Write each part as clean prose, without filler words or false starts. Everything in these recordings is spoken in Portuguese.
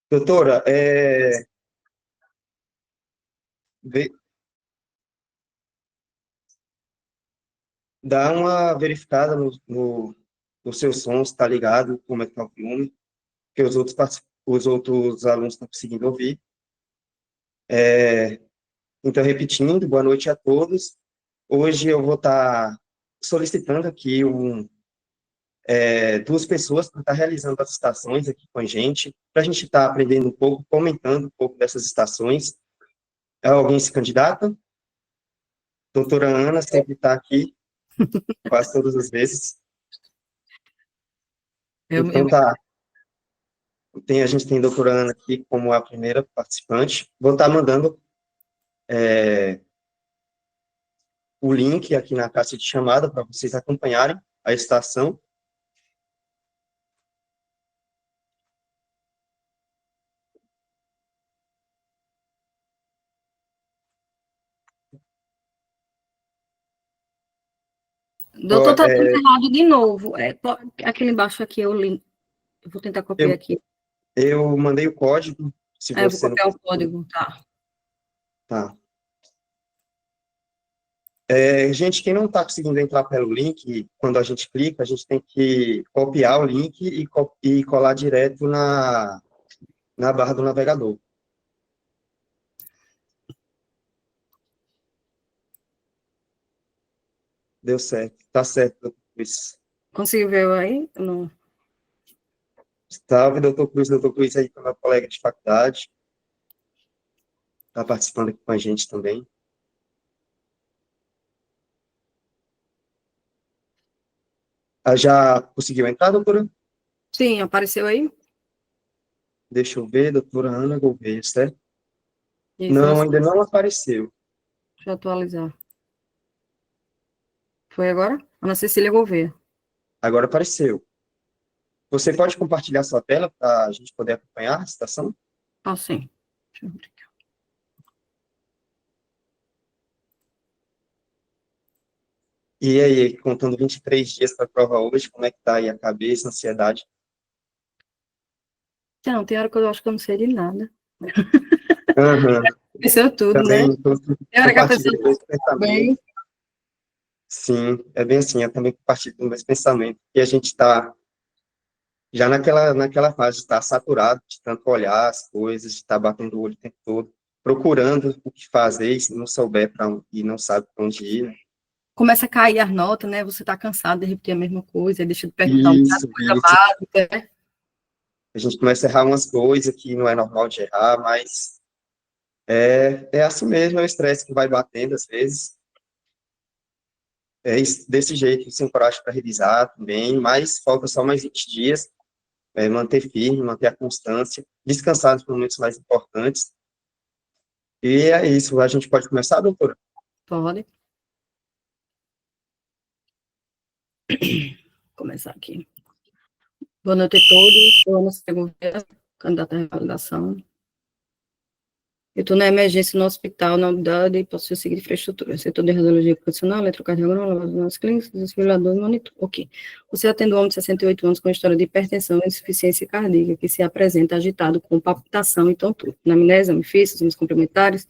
Doutora, ve- dá uma verificada no seu som, se está ligado, como é que está o volume, que os outros alunos estão conseguindo ouvir. Então, repetindo, boa noite a todos. Hoje eu vou estar solicitando aqui duas pessoas para estar realizando as estações aqui com a gente, para a gente estar aprendendo um pouco, comentando um pouco dessas estações. Alguém se candidata? Doutora Ana sempre está aqui, quase todas as vezes. Eu Então, tá. A gente tem a doutora Ana aqui como a primeira participante. Vou estar mandando o link aqui na caixa de chamada para vocês acompanharem a estação. Doutor, tá tudo errado de novo. Aquele embaixo aqui é o link. Eu vou tentar copiar Eu, aqui. eu mandei o código, se Eu vou você não copiar o conseguiu. código, tá? Tá. Gente, quem não está conseguindo entrar pelo link, quando a gente clica, a gente tem que copiar o link e colar direto na barra do navegador. Deu certo. Tá certo, doutor Cruz. Conseguiu ver aí? Não. Salve, doutor Cruz. Doutor Cruz aí, que é meu colega de faculdade. Está participando aqui com a gente também. Já conseguiu entrar, doutora? Sim, apareceu aí? Deixa eu ver, doutora Ana Gouveia, certo? Isso, Não, ainda não apareceu. deixa eu atualizar. Foi agora? Ana Cecília Gouveia. Agora apareceu. Você pode compartilhar sua tela para a gente poder acompanhar a citação? Ah, sim. Deixa eu ver aqui. E aí, contando 23 dias para a prova hoje, como é que tá aí a cabeça, a ansiedade? Não, tem hora que eu acho que eu não sei de nada. Aham. Esqueceu tudo, né? Também Tem hora que a compartilho pessoa do mesmo tá bem. pensamento. Sim, é bem assim, eu também compartilho do mesmo pensamento. E a gente está já naquela fase de estar saturado, de tanto olhar as coisas, de estar batendo o olho o tempo todo, procurando o que fazer, e se não souber e não sabe para onde ir, né? Começa a cair as notas, né? Você tá cansado de repetir a mesma coisa, aí deixa de perguntar um bocado Isso, de coisa isso. básica, né? A gente começa a errar umas coisas que não é normal de errar, mas é assim mesmo, é o estresse que vai batendo às vezes. Desse jeito, sem coragem para revisar também, mas falta só mais 20 dias, manter firme, manter a constância, descansar nos momentos mais importantes. E é isso, a gente pode começar, doutora? Pode. Vou começar aqui. Boa noite a todos. Sou Ana Cecília Gouveia, candidata à revalidação. Eu estou na emergência no hospital, na unidade, e possui a seguinte infraestrutura: setor de radiologia ocupacional, eletrocardiograma, lavagem clínicas, desfibrilador e monitor. Ok. Você atende um homem de 68 anos com história de hipertensão e insuficiência cardíaca, que se apresenta agitado com palpitação e tontura. Anamnese, exame físico, exames complementares,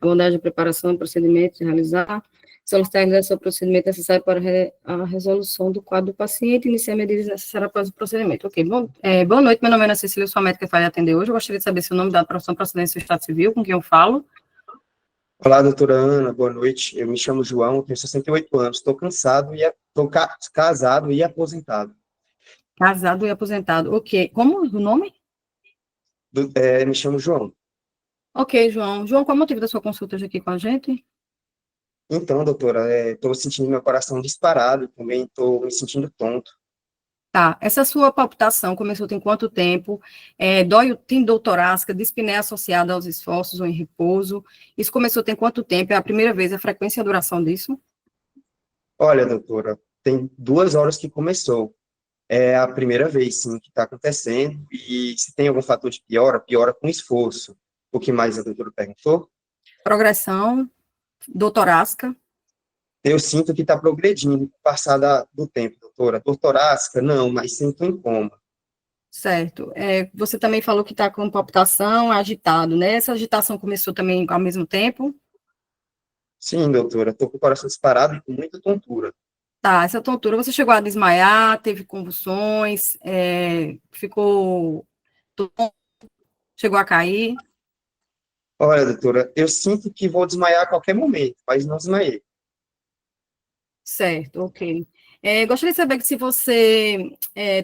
abordagem, preparação, procedimento de realizar, solicitar a realização do procedimento necessário para a resolução do quadro do paciente, iniciar medidas necessárias após o procedimento. Ok, boa noite, meu nome é Ana Cecília, eu sou a médica que vai atender hoje. Eu gostaria de saber seu nome, data, profissão, procedência do Estado Civil, com quem eu falo. Olá, doutora Ana, boa noite. Eu me chamo João, tenho 68 anos, estou cansado e estou casado e aposentado. Casado e aposentado. Ok, como o nome? Me chamo João. Ok, João. João, qual é o motivo da sua consulta hoje aqui com a gente? Então, doutora, estou sentindo meu coração disparado, também estou me sentindo tonto. Tá, essa sua palpitação começou tem quanto tempo? Tem dor torácica, dispneia associada aos esforços ou em repouso? Isso começou tem quanto tempo? É a primeira vez, a frequência e a duração disso? Olha, doutora, tem 2 horas que começou. É a primeira vez, sim, que está acontecendo, e se tem algum fator de piora, piora com esforço. O que mais a doutora perguntou? Progressão, dor torácica? Eu sinto que está progredindo com o passar do tempo, doutora. Dor torácica, não, mas sinto em coma. Certo. Você também falou que está com palpitação, agitado, né? Essa agitação começou também ao mesmo tempo? Sim, doutora, estou com o coração disparado e com muita tontura. Tá, essa tontura, você chegou a desmaiar, teve convulsões, ficou, chegou a cair? Olha, doutora, eu sinto que vou desmaiar a qualquer momento, mas não desmaiei. Certo, ok. Gostaria de saber que se você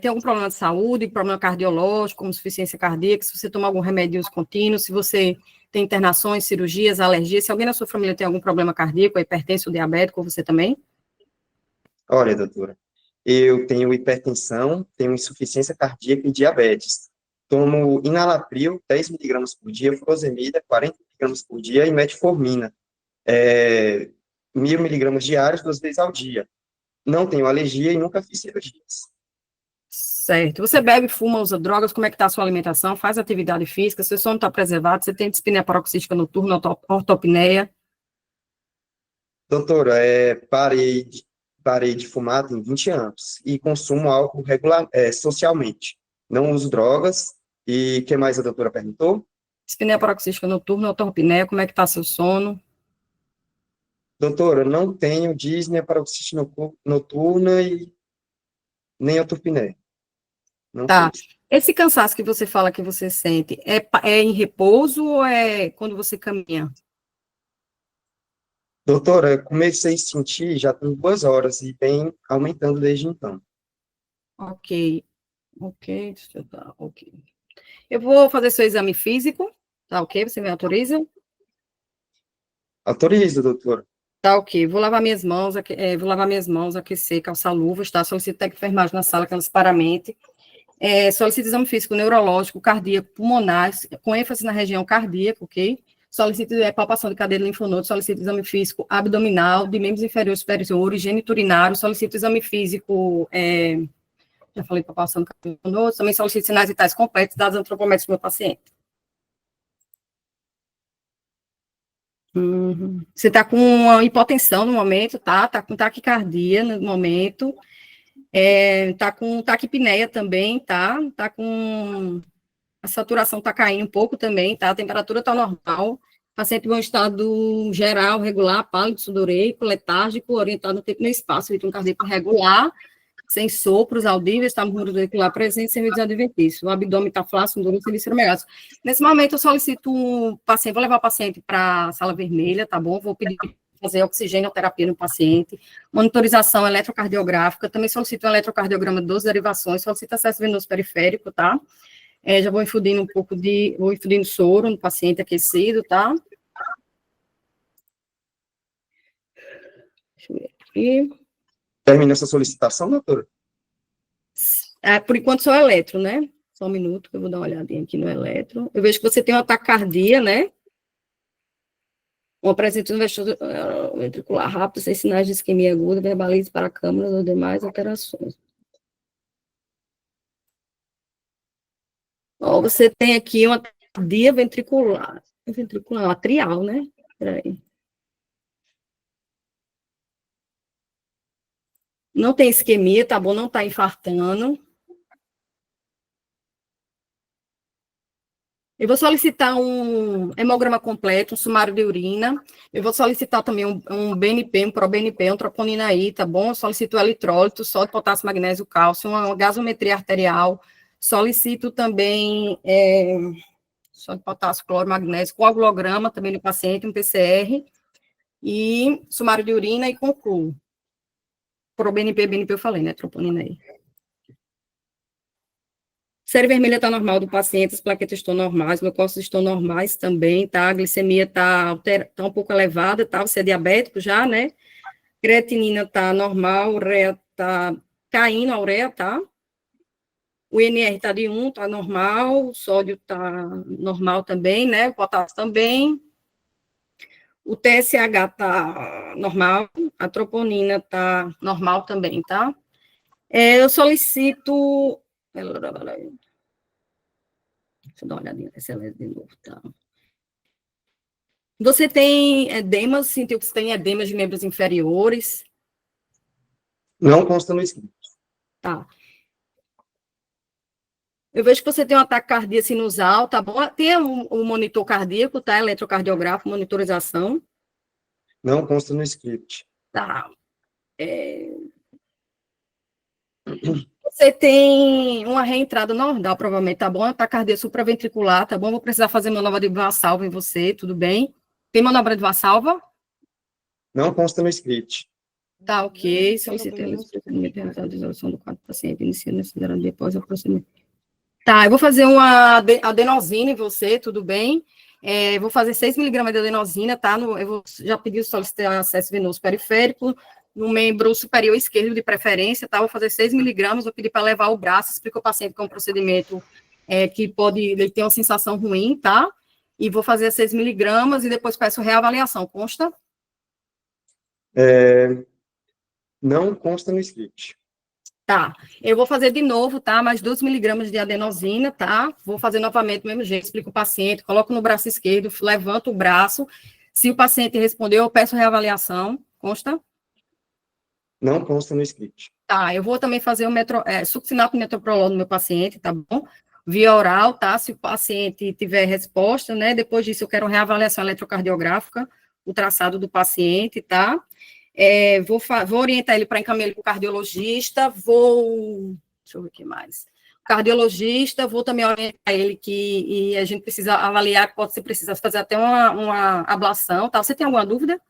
tem algum problema de saúde, problema cardiológico, como insuficiência cardíaca, se você toma algum remédio de uso contínuo, se você tem internações, cirurgias, alergias, se alguém na sua família tem algum problema cardíaco, hipertenso, diabético, ou você também? Olha, doutora, eu tenho hipertensão, tenho insuficiência cardíaca e diabetes. Tomo enalapril, 10 miligramas por dia, furosemida, 40 miligramas por dia, e metformina, 1.000 miligramas diários, 2 vezes ao dia. Não tenho alergia e nunca fiz cirurgias. Certo. Você bebe, fuma, usa drogas, como é que está a sua alimentação? Faz atividade física, seu sono está preservado, você tem dispneia paroxística noturna, ortopneia? Doutora, parei de fumar tem 20 anos e consumo álcool socialmente. Não uso drogas. E o que mais a doutora perguntou? Dispneia paroxística noturna, ortopneia, como é que está seu sono? Doutora, não tenho dísnea, paroxístide noturna e nem atopia. Não Tá. tenho. Esse cansaço que você fala que você sente, é em repouso ou é quando você caminha? Doutora, comecei a sentir já tem 2 horas e vem aumentando desde então. Ok, ok, deixa eu dar, ok. Eu vou fazer seu exame físico, tá ok? Você me autoriza? Autoriza, doutora. Tá ok. Vou lavar minhas mãos, aquecer, calçar luvas, tá? Solicito técnico de enfermagem na sala, aquelas paramente. Solicito exame físico neurológico, cardíaco, pulmonar, com ênfase na região cardíaca, ok? Solicito palpação de cadeia de linfonodo, solicito exame físico abdominal, de membros inferiores superiores, geniturinário, solicito exame físico, já falei palpação de cadeia de linfonodo, também solicito sinais vitais completos, dados antropométricos do meu paciente. Uhum. Você está com uma hipotensão no momento, tá? Está com taquicardia no momento, tá com taquipneia também, tá? Tá com a saturação está caindo um pouco também, tá? A temperatura está normal. O paciente em um estado geral, regular, pálido, sudoreico, letárgico, orientado no tempo e no espaço, ritmo cardíaco regular, sem sopros audíveis, está murmúrio auricular presente, sem visão adventício. O abdômen está flácido, duro, sem visceromegaso. Nesse momento, eu solicito um paciente, vou levar o paciente para a sala vermelha, tá bom? Vou pedir fazer oxigenoterapia no paciente, monitorização eletrocardiográfica, também solicito um eletrocardiograma de 12 derivações, solicito acesso venoso periférico, tá? Já vou infundindo vou infundindo soro no paciente aquecido, tá? Deixa eu ver aqui. Termina essa solicitação, doutora? Por enquanto só eletro, né? Só um minuto que eu vou dar uma olhadinha aqui no eletro. Eu vejo que você tem uma taquicardia, né? Uma presença ventricular rápida, sem sinais de isquemia aguda, verbalize para a câmara ou demais alterações. Você tem aqui uma taquicardia ventricular atrial, né? Peraí. Não tem isquemia, tá bom? Não tá infartando. Eu vou solicitar um hemograma completo, um sumário de urina. Eu vou solicitar também um BNP, um proBNP, um troponina aí, tá bom? Eu solicito eletrólito, sódio, potássio, magnésio, cálcio, uma gasometria arterial. Solicito também sódio, potássio, cloro, magnésio, coagulograma também no paciente, um PCR. E sumário de urina e concluo. ProBNP, BNP eu falei, né? Troponina aí. Série vermelha está normal do paciente, as plaquetas estão normais, leucócitos estão normais também, tá? A glicemia está tá um pouco elevada, tá? Você é diabético já, né? Creatinina está normal, ureia está caindo, a ureia, tá? O INR está de 1, está normal, o sódio está normal também, né? O potássio também. O TSH está normal, a troponina está normal também, tá? Eu solicito. Deixa eu dar uma olhadinha nessa de novo, tá? Você tem edemas, sentiu que você tem edemas de membros inferiores? Não consta no escrito. Tá. Eu vejo que você tem um ataque cardíaco sinusal, tá bom? Tem um monitor cardíaco, tá? Eletrocardiográfico, monitorização. Não consta no script. Tá. Você tem uma reentrada normal, provavelmente, tá bom? Ataque cardíaco supraventricular, tá bom? Vou precisar fazer manobra de valsalva em você, tudo bem? Tem manobra de valsalva? Não consta no script. Tá, ok. Solicitei o procedimento de realização do quadro do paciente, iniciando necessidade depois do procedimento. Tá, eu vou fazer uma adenosina em você, tudo bem? Vou fazer 6 miligramas de adenosina, tá? Eu vou já pedir solicitar acesso venoso periférico, no membro superior esquerdo de preferência, tá? Vou fazer 6 miligramas, vou pedir para levar o braço, explica ao paciente que é um procedimento que ele tem uma sensação ruim, tá? E vou fazer 6 miligramas e depois peço reavaliação, consta? Não consta no script. Tá, eu vou fazer de novo, tá? Mais 2 miligramas de adenosina, tá? Vou fazer novamente do mesmo jeito, explico o paciente, coloco no braço esquerdo, levanto o braço. Se o paciente respondeu, eu peço reavaliação. Consta? Não consta no script. Tá, eu vou também fazer succinato metoprolol no meu paciente, tá bom? Via oral, tá? Se o paciente tiver resposta, né? Depois disso, eu quero reavaliação eletrocardiográfica, o traçado do paciente, tá? Vou orientar ele para encaminhar ele para o cardiologista, deixa eu ver o que mais. Cardiologista, vou também orientar ele que a gente precisa avaliar, pode ser precisar fazer até uma ablação, tá? Você tem alguma dúvida?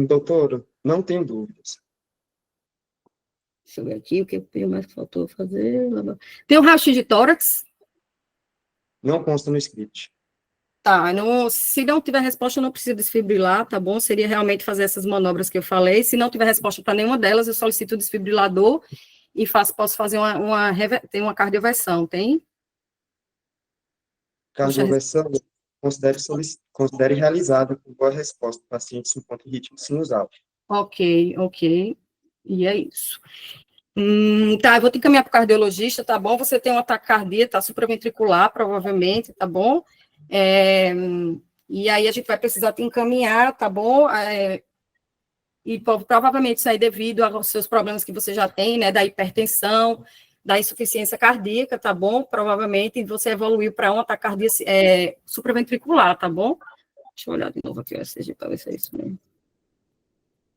Doutor, não tenho dúvidas. Deixa eu ver aqui, o que mais faltou fazer? Tem um raio-x de tórax? Não consta no script. Tá, se não tiver resposta, eu não preciso desfibrilar, tá bom? Seria realmente fazer essas manobras que eu falei. Se não tiver resposta para nenhuma delas, eu solicito o desfibrilador e posso fazer tem uma cardioversão, tem? Cardioversão, considere realizada com boa resposta. O paciente se encontra em ritmo sinusal. Ok. E é isso. Tá, eu vou te encaminhar para o cardiologista, tá bom? Você tem um ataque cardíaco, tá supraventricular, provavelmente, tá bom? E aí a gente vai precisar te encaminhar, tá bom? E provavelmente isso aí devido aos seus problemas que você já tem, né? Da hipertensão, da insuficiência cardíaca, tá bom? Provavelmente você evoluiu para um ataque cardíaco supraventricular, tá bom? Deixa eu olhar de novo aqui o ECG para ver se é isso mesmo.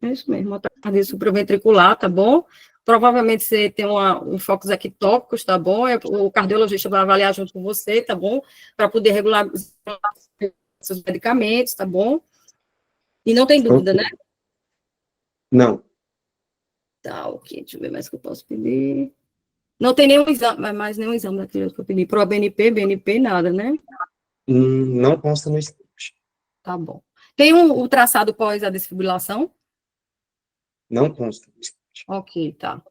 É isso mesmo, ataque cardíaco supraventricular, tá bom? Provavelmente você tem um focos ectópicos, tá bom? O cardiologista vai avaliar junto com você, tá bom? Para poder regular os seus medicamentos, tá bom? E não tem dúvida, né? Não. Tá, ok. Deixa eu ver mais o que eu posso pedir. Não tem nenhum exame, mais nenhum exame daquele que eu pedi. Pro BNP, nada, né? Não consta no script. Tá bom. Tem o traçado pós a desfibrilação? Não consta no script. Ok, tá.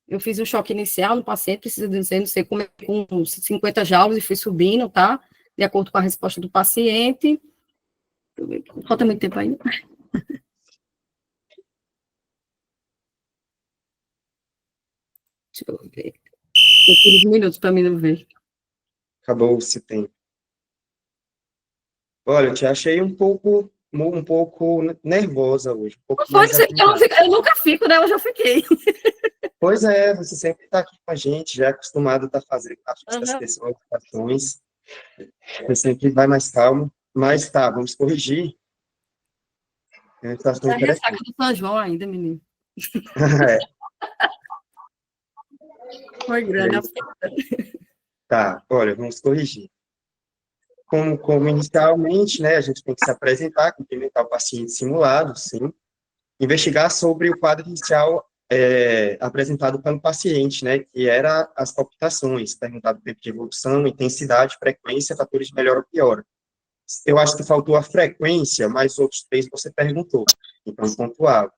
Eu fiz um choque inicial no paciente, precisa dizer, não sei como é, com 50 joules e fui subindo, tá? De acordo com a resposta do paciente. Falta muito tempo ainda. Deixa eu ver. Tem 15 minutos para mim não ver. Acabou esse tempo. Olha, eu te achei um pouco nervosa hoje. Um pouco Pode mais ser, agitada. eu nunca fico, né? Eu já fiquei. Pois é, você sempre está aqui com a gente, já é acostumado a estar fazendo essas Uhum. pessoas, ações. Você sempre vai mais calmo. Mas tá, vamos corrigir. É uma situação É a ressaca interessante. do São João ainda, menino. É, Foi grande a tá, olha, vamos corrigir. Como inicialmente, né, a gente tem que se apresentar, cumprimentar o paciente simulado, sim, investigar sobre o quadro inicial apresentado pelo paciente, né, que era as palpitações, perguntar do tempo de evolução, intensidade, frequência, fatores de melhora ou piora. Eu acho que faltou a frequência, mas os outros 3 você perguntou, então pontuava.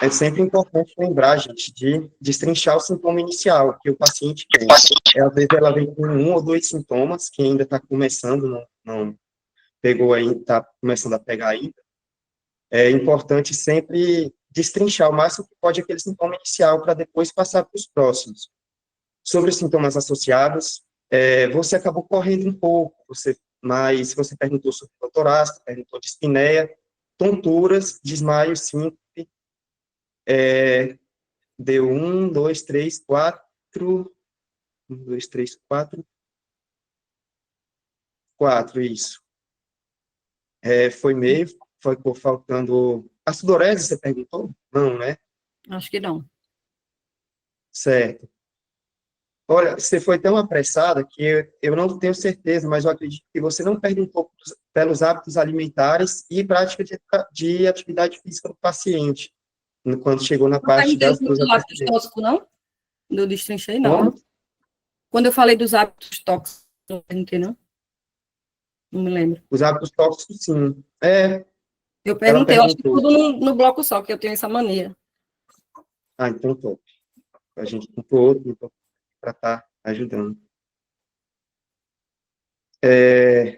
É sempre importante lembrar, gente, de destrinchar o sintoma inicial que o paciente tem. Às vezes ela vem com 1 ou 2 sintomas, que ainda está começando, não pegou ainda, está começando a pegar ainda. É importante sempre destrinchar o máximo que pode aquele sintoma inicial para depois passar para os próximos. Sobre os sintomas associados, você acabou correndo um pouco, mas você perguntou sobre torácica, perguntou de espineia, tonturas, desmaio, síncope, deu 1, 2, 3, 4, Um, dois, três, quatro. Quatro, isso. Foi meio, foi faltando... A sudorese, você perguntou? Não, né? Acho que não. Certo. Olha, você foi tão apressada que eu não tenho certeza, mas eu acredito que você não perde um pouco pelos hábitos alimentares e prática de atividade física do paciente, quando chegou na Não parte perguntei dos do hábitos antecedentes. tóxicos, não? Do destrinchei, não, né? Como? Quando eu falei dos hábitos tóxicos, não perguntei, não? Não me lembro. Os hábitos tóxicos, sim. Eu Ela perguntei, eu acho que perguntou. tudo no bloco só, que eu tenho essa mania. Ah, então top. A gente comprou outro para estar ajudando.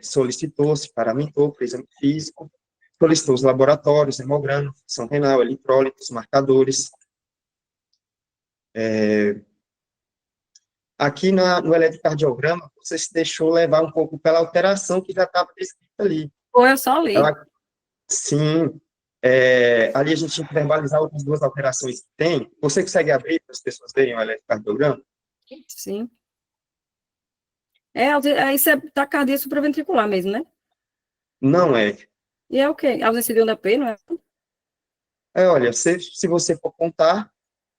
Solicitou-se, paramentou para exame físico, solicitou os laboratórios, hemograma, função renal, eletrólitos, marcadores. Aqui no eletrocardiograma, você se deixou levar um pouco pela alteração que já estava descrita ali. Ou eu só li. Ela, sim, ali a gente tinha que verbalizar outras duas alterações que tem. Você consegue abrir para as pessoas verem o eletrocardiograma? Sim. Isso é taquicardia supraventricular mesmo, né? Não é. E é o quê? Ausência de onda P, não é? Olha, se você for contar,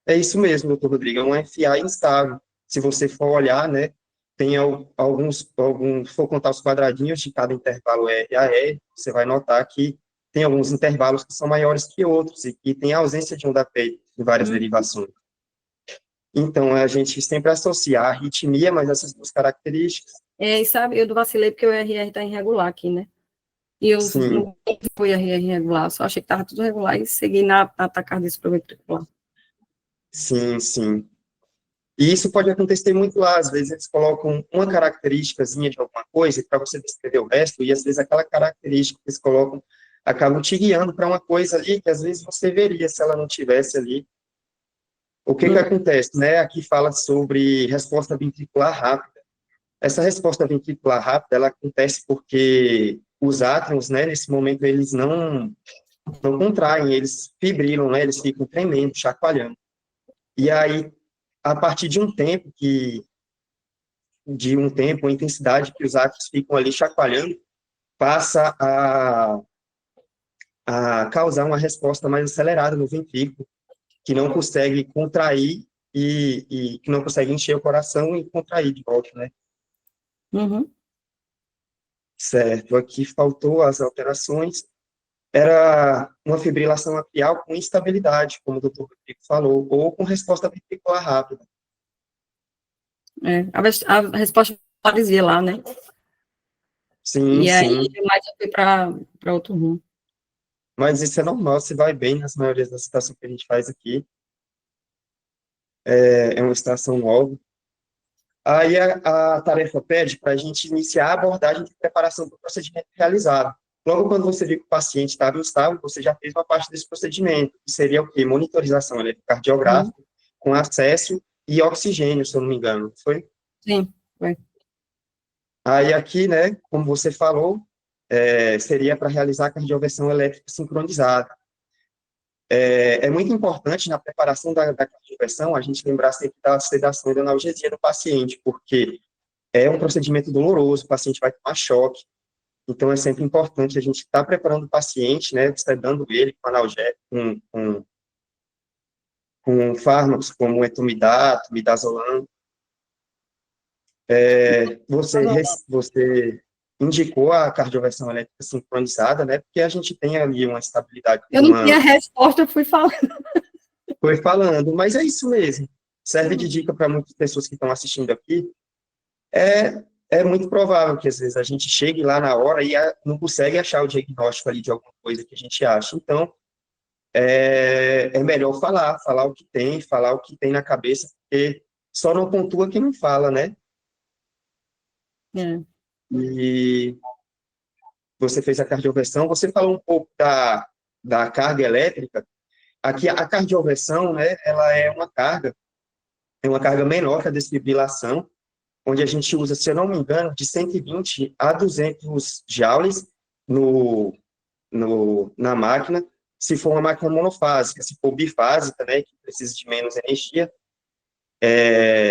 é isso mesmo, doutor Rodrigo, é um FA instável. Se você for olhar, né, tem for contar os quadradinhos de cada intervalo R a R, você vai notar que tem alguns intervalos que são maiores que outros e que tem ausência de onda P em várias derivações. Então, a gente sempre associa a arritmia, mas essas duas características. E sabe, eu vacilei porque o RR está irregular aqui, né? E eu Sim, não fui RR irregular, só achei que estava tudo regular e segui na taquicardia supraventricular. sim, sim. E isso pode acontecer muito lá, às vezes eles colocam uma característicazinha de alguma coisa para você descrever o resto, e às vezes aquela característica que eles colocam acabam te guiando para uma coisa ali que às vezes você veria se ela não tivesse ali. O que que acontece, né? Aqui fala sobre resposta ventricular rápida. Essa resposta ventricular rápida, ela acontece porque os átomos, né, nesse momento, eles não contraem, eles fibrilam, né? Eles ficam tremendo, chacoalhando. E aí, a partir de um tempo, a intensidade que os átomos ficam ali chacoalhando, passa a causar uma resposta mais acelerada no ventrículo, que não consegue contrair e que não consegue encher o coração e contrair de volta, né? Uhum. Certo, aqui faltou as alterações. Era uma fibrilação atrial com instabilidade, como o doutor Rodrigo falou, ou com resposta ventricular rápida. A resposta parecia lá, né? Sim, E aí, sim. mais eu fui para outro rumo. Mas isso é normal, se vai bem nas maioria das situações que a gente faz aqui. É uma situação nova. Aí a tarefa pede para a gente iniciar a abordagem de preparação para o procedimento realizado. Logo quando você viu que o paciente estava instável, você já fez uma parte desse procedimento, que seria o quê? Monitorização eletrocardiográfica, com acesso e oxigênio, se eu não me engano. Foi? Sim, foi. Aí aqui, né, como você falou, seria para realizar a cardioversão elétrica sincronizada. É muito importante na preparação da cardioversão a gente lembrar sempre da sedação e da analgesia do paciente, porque é um procedimento doloroso, o paciente vai tomar choque, então é sempre importante a gente estar preparando o paciente, né, sedando ele com analgésico, com fármacos como etomidato, midazolam. Você indicou a cardioversão elétrica sincronizada, né, porque a gente tem ali uma estabilidade, Eu não tinha resposta, eu fui falando. foi falando, mas é isso mesmo. Serve de dica para muitas pessoas que estão assistindo aqui. É muito provável que às vezes a gente chegue lá na hora e não consegue achar o diagnóstico ali de alguma coisa que a gente acha. Então, é melhor falar o que tem na cabeça, porque só não pontua quem não fala, né? É. E você fez a cardioversão, você falou um pouco da carga elétrica. Aqui, a cardioversão, né, ela é uma carga menor que a desfibrilação, onde a gente usa, se eu não me engano, de 120 a 200 joules na máquina, se for uma máquina monofásica, se for bifásica, né, que precisa de menos energia,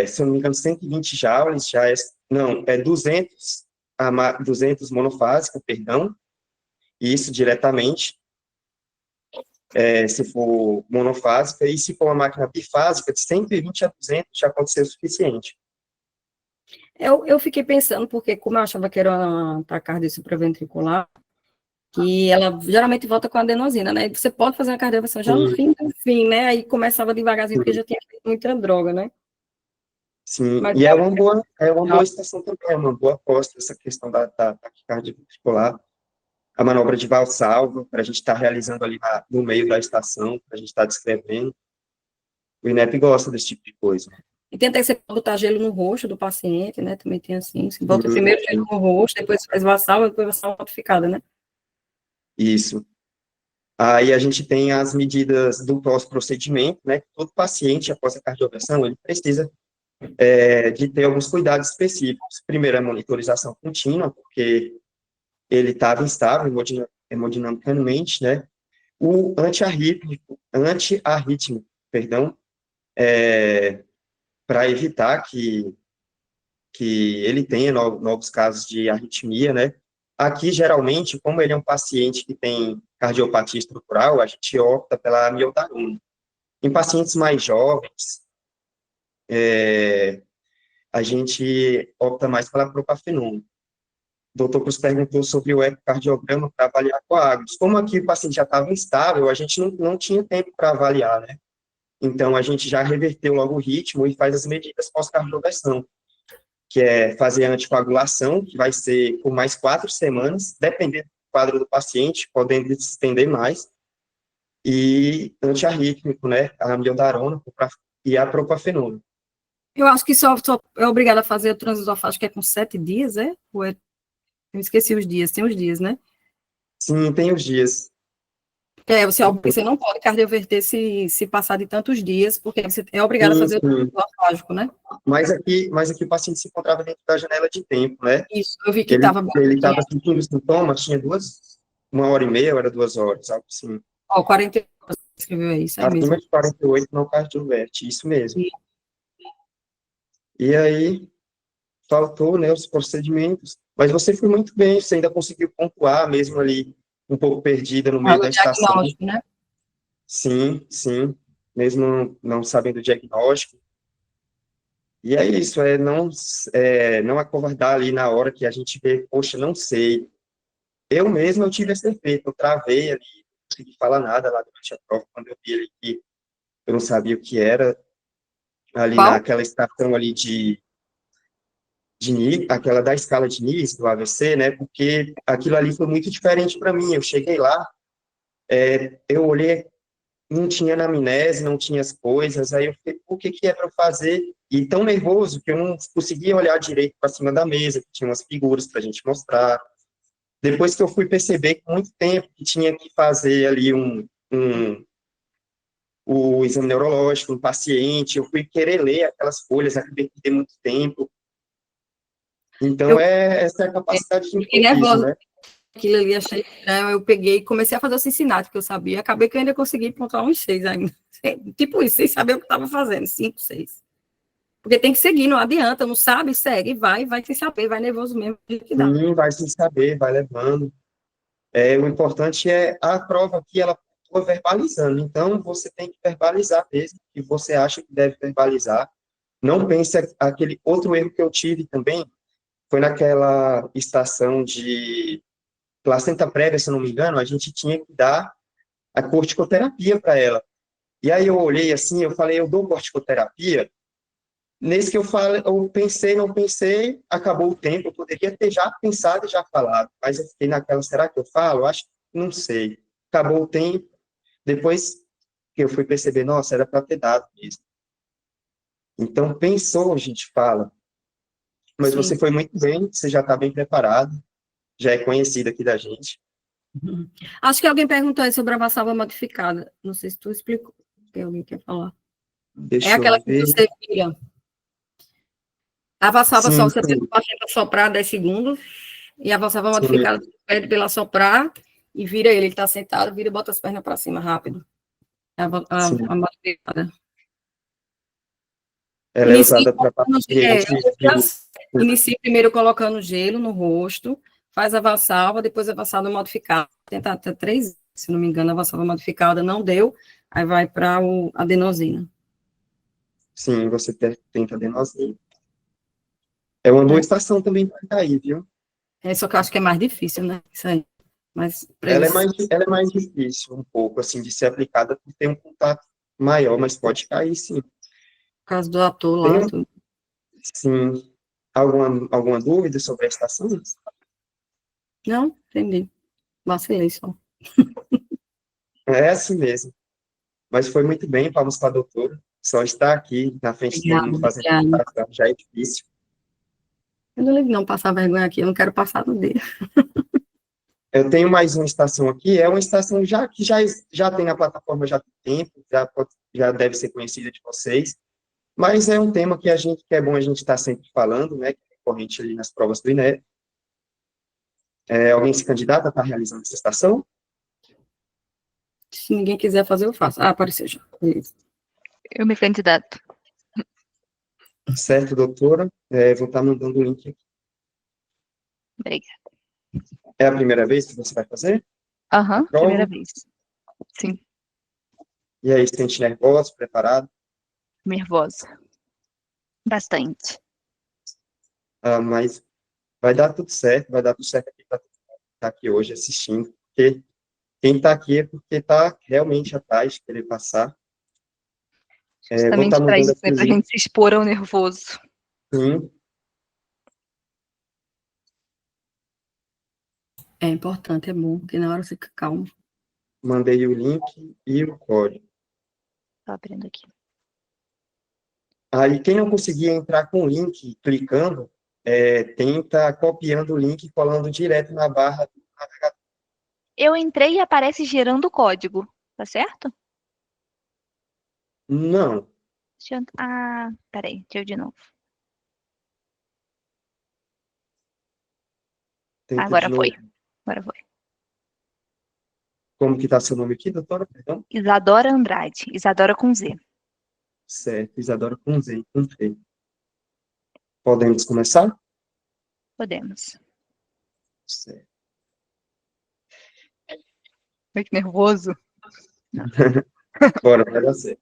se eu não me engano, 120 joules, não, é 200 monofásica, perdão, isso diretamente, se for monofásica, e se for uma máquina bifásica, de 120 a 200 já pode ser o suficiente. Eu fiquei pensando, porque como eu achava que era uma taquicardia supraventricular, que ela geralmente volta com adenosina, né? Você pode fazer uma cardioversão já no fim do fim, né? Aí começava devagarzinho, porque já tinha feito muita droga, né? Sim, Mas e é uma boa estação também, é uma boa aposta essa questão da taquicardia ventricular, a manobra de valsalva, para a gente estar realizando ali no meio da estação, para a gente estar descrevendo. O INEP gosta desse tipo de coisa. E tenta você botar gelo no rosto do paciente, né? Também tem assim, você bota Sim, primeiro gelo no rosto, depois faz vassal, depois vassal modificada, né? isso. Aí a gente tem as medidas do pós-procedimento, né? Todo paciente, após a cardioversão, ele precisa de ter alguns cuidados específicos. Primeiro, a monitorização contínua, porque ele estava instável hemodinamicamente, né? O antiarrítmico, perdão, para evitar que ele tenha novos casos de arritmia, né? Aqui, geralmente, como ele é um paciente que tem cardiopatia estrutural, a gente opta pela amiodarona. Em pacientes mais jovens, a gente opta mais pela propafenona. O doutor Cruz perguntou sobre o ecocardiograma para avaliar coágulos. Como aqui o paciente já estava instável, a gente não tinha tempo para avaliar, né? Então, a gente já reverteu logo o ritmo e faz as medidas pós-cardioversão, que é fazer a anticoagulação, que vai ser por mais 4 semanas, dependendo do quadro do paciente, podendo se estender mais, e antiarrítmico, né, a amiodarona e a propafenona. Eu acho que só é obrigada a fazer o transesofágico, que é com 7 dias, é? Ou é? Eu esqueci os dias, tem os dias, né? Sim, tem os dias. Você não pode cardioverter se passar de tantos dias, porque você é obrigado a Sim, fazer o sim. transesofágico, né? Mas aqui o paciente se encontrava dentro da janela de tempo, né? Isso, eu vi que Ele estava bom. ele estava sentindo sintomas, tinha 1 hora e meia, era 2 horas, algo assim. Ó, 48, você escreveu aí, isso aí Acima mesmo. de 48 não cardioverte, isso mesmo. E aí, faltou, né, os procedimentos. Mas você foi muito bem, você ainda conseguiu pontuar, mesmo ali um pouco perdida no Ah, meio o da estação. diagnóstico, né? Sim, sim, mesmo não sabendo o diagnóstico. E é isso, não acovardar ali na hora que a gente vê, poxa, não sei. Eu tive esse efeito, eu travei ali, não consegui falar nada lá durante a prova, quando eu vi ali que eu não sabia o que era, ali Qual? naquela estação ali aquela da escala de Nice, do AVC, né, porque aquilo ali foi muito diferente para mim. Eu cheguei lá, eu olhei, não tinha anamnese, não tinha as coisas, aí eu fiquei, o que que é para eu fazer? E tão nervoso que eu não conseguia olhar direito para cima da mesa, que tinha umas figuras para a gente mostrar. Depois que eu fui perceber que muito tempo que tinha que fazer ali o exame neurológico, um paciente, eu fui querer ler aquelas folhas, acabei perdendo muito tempo. Então, Eu essa é a capacidade de fiquei improviso, nervosa né? com aquilo ali, achei estranho, eu peguei e comecei a fazer o Cincinnati, que eu sabia, acabei que eu ainda consegui pontuar uns 6 ainda. Tipo isso, sem saber o que estava fazendo, 5, 6. Porque tem que seguir, não adianta, não sabe, segue, vai sem saber, vai nervoso mesmo, do jeito que dá. Sim, vai sem saber, vai levando. O importante é a prova que ela foi verbalizando. Então, você tem que verbalizar mesmo que você acha que deve verbalizar. Não pense aquele outro erro que eu tive também, foi naquela estação de placenta prévia, se eu não me engano, a gente tinha que dar a corticoterapia para ela. E aí eu olhei assim, eu falei, eu dou corticoterapia? Nesse que eu falei, eu pensei, não pensei, acabou o tempo, eu poderia ter já pensado e já falado, mas eu fiquei naquela, será que eu falo? Acho que não sei. Acabou o tempo, depois que eu fui perceber, nossa, era para ter dado mesmo. Então, pensou, a gente fala. Mas você Sim. foi muito bem, você já está bem preparado, já é conhecido aqui da gente. Acho que alguém perguntou aí sobre a vassalva modificada. Não sei se tu explicou. Tem alguém que quer falar. É Deixa aquela eu que ver. você vira. A vassalva só Sim, você pede sim, o paciente para soprar 10 segundos. E a vassalva sim, modificada você pede para ela soprar e vira ele. Ele está sentado, vira e bota as pernas para cima rápido. É a sim. modificada. Ela é Inicie usada para pacientes de... inicie primeiro colocando gelo no rosto, faz a Valsalva, depois a Valsalva modificada. Tentar até 3, se não me engano, a Valsalva modificada não deu, aí vai para a adenosina. Sim, você tenta adenosina. É uma boa estação também para cair, viu? Só que eu acho que é mais difícil, né? Isso aí. Mas Ela é mais difícil, um pouco, assim, de ser aplicada por ter um contato maior, mas pode cair, sim. por causa do ator lá, Tem, tudo. sim, alguma dúvida sobre a estação? Não, entendi. Vacilei só. É assim mesmo. Mas foi muito bem, palmas para a doutora. Só estar aqui na frente de todo Obrigada, mundo fazendo obrigada. estação já é difícil. Eu não ligo não passar vergonha aqui, eu não quero passar no dia. Eu tenho mais uma estação aqui, é uma estação já tem na plataforma já tem tempo, já deve ser conhecida de vocês, mas é um tema que é bom a gente estar sempre falando, né, que é recorrente ali nas provas do INEP. Alguém se candidata a estar realizando essa estação? Se ninguém quiser fazer, eu faço. Ah, apareceu já. Beleza. Eu me candidato. Certo, doutora? Vou estar mandando o link aqui. Obrigada. É a primeira vez que você vai fazer a Aham, primeira prova? vez. Sim, E aí, se sente nervoso, preparado? nervosa. Bastante. Mas vai dar tudo certo aqui para estar aqui hoje assistindo, porque quem está aqui é porque está realmente atrás de querer passar. Vou estar Justamente para mandando isso, aqui né? o Para a link, gente se expor ao nervoso. sim, É importante, é bom, porque na hora você fica calmo. mandei o link e o código. Tô abrindo aqui. Aí, quem não conseguir entrar com o link clicando, tenta copiando o link e colando direto na barra do navegador. Eu entrei e aparece gerando o código, tá certo? Não, Peraí, deixa eu de novo. tenta de Agora foi. novo. Agora foi. Como que está seu nome aqui, doutora? Perdão? Isadora Andrade. Isadora com Z. Certo, Isadora com Z, encontrei. Podemos começar? Podemos. Certo. Ai, que nervoso. Não. Bora, vai dar certo.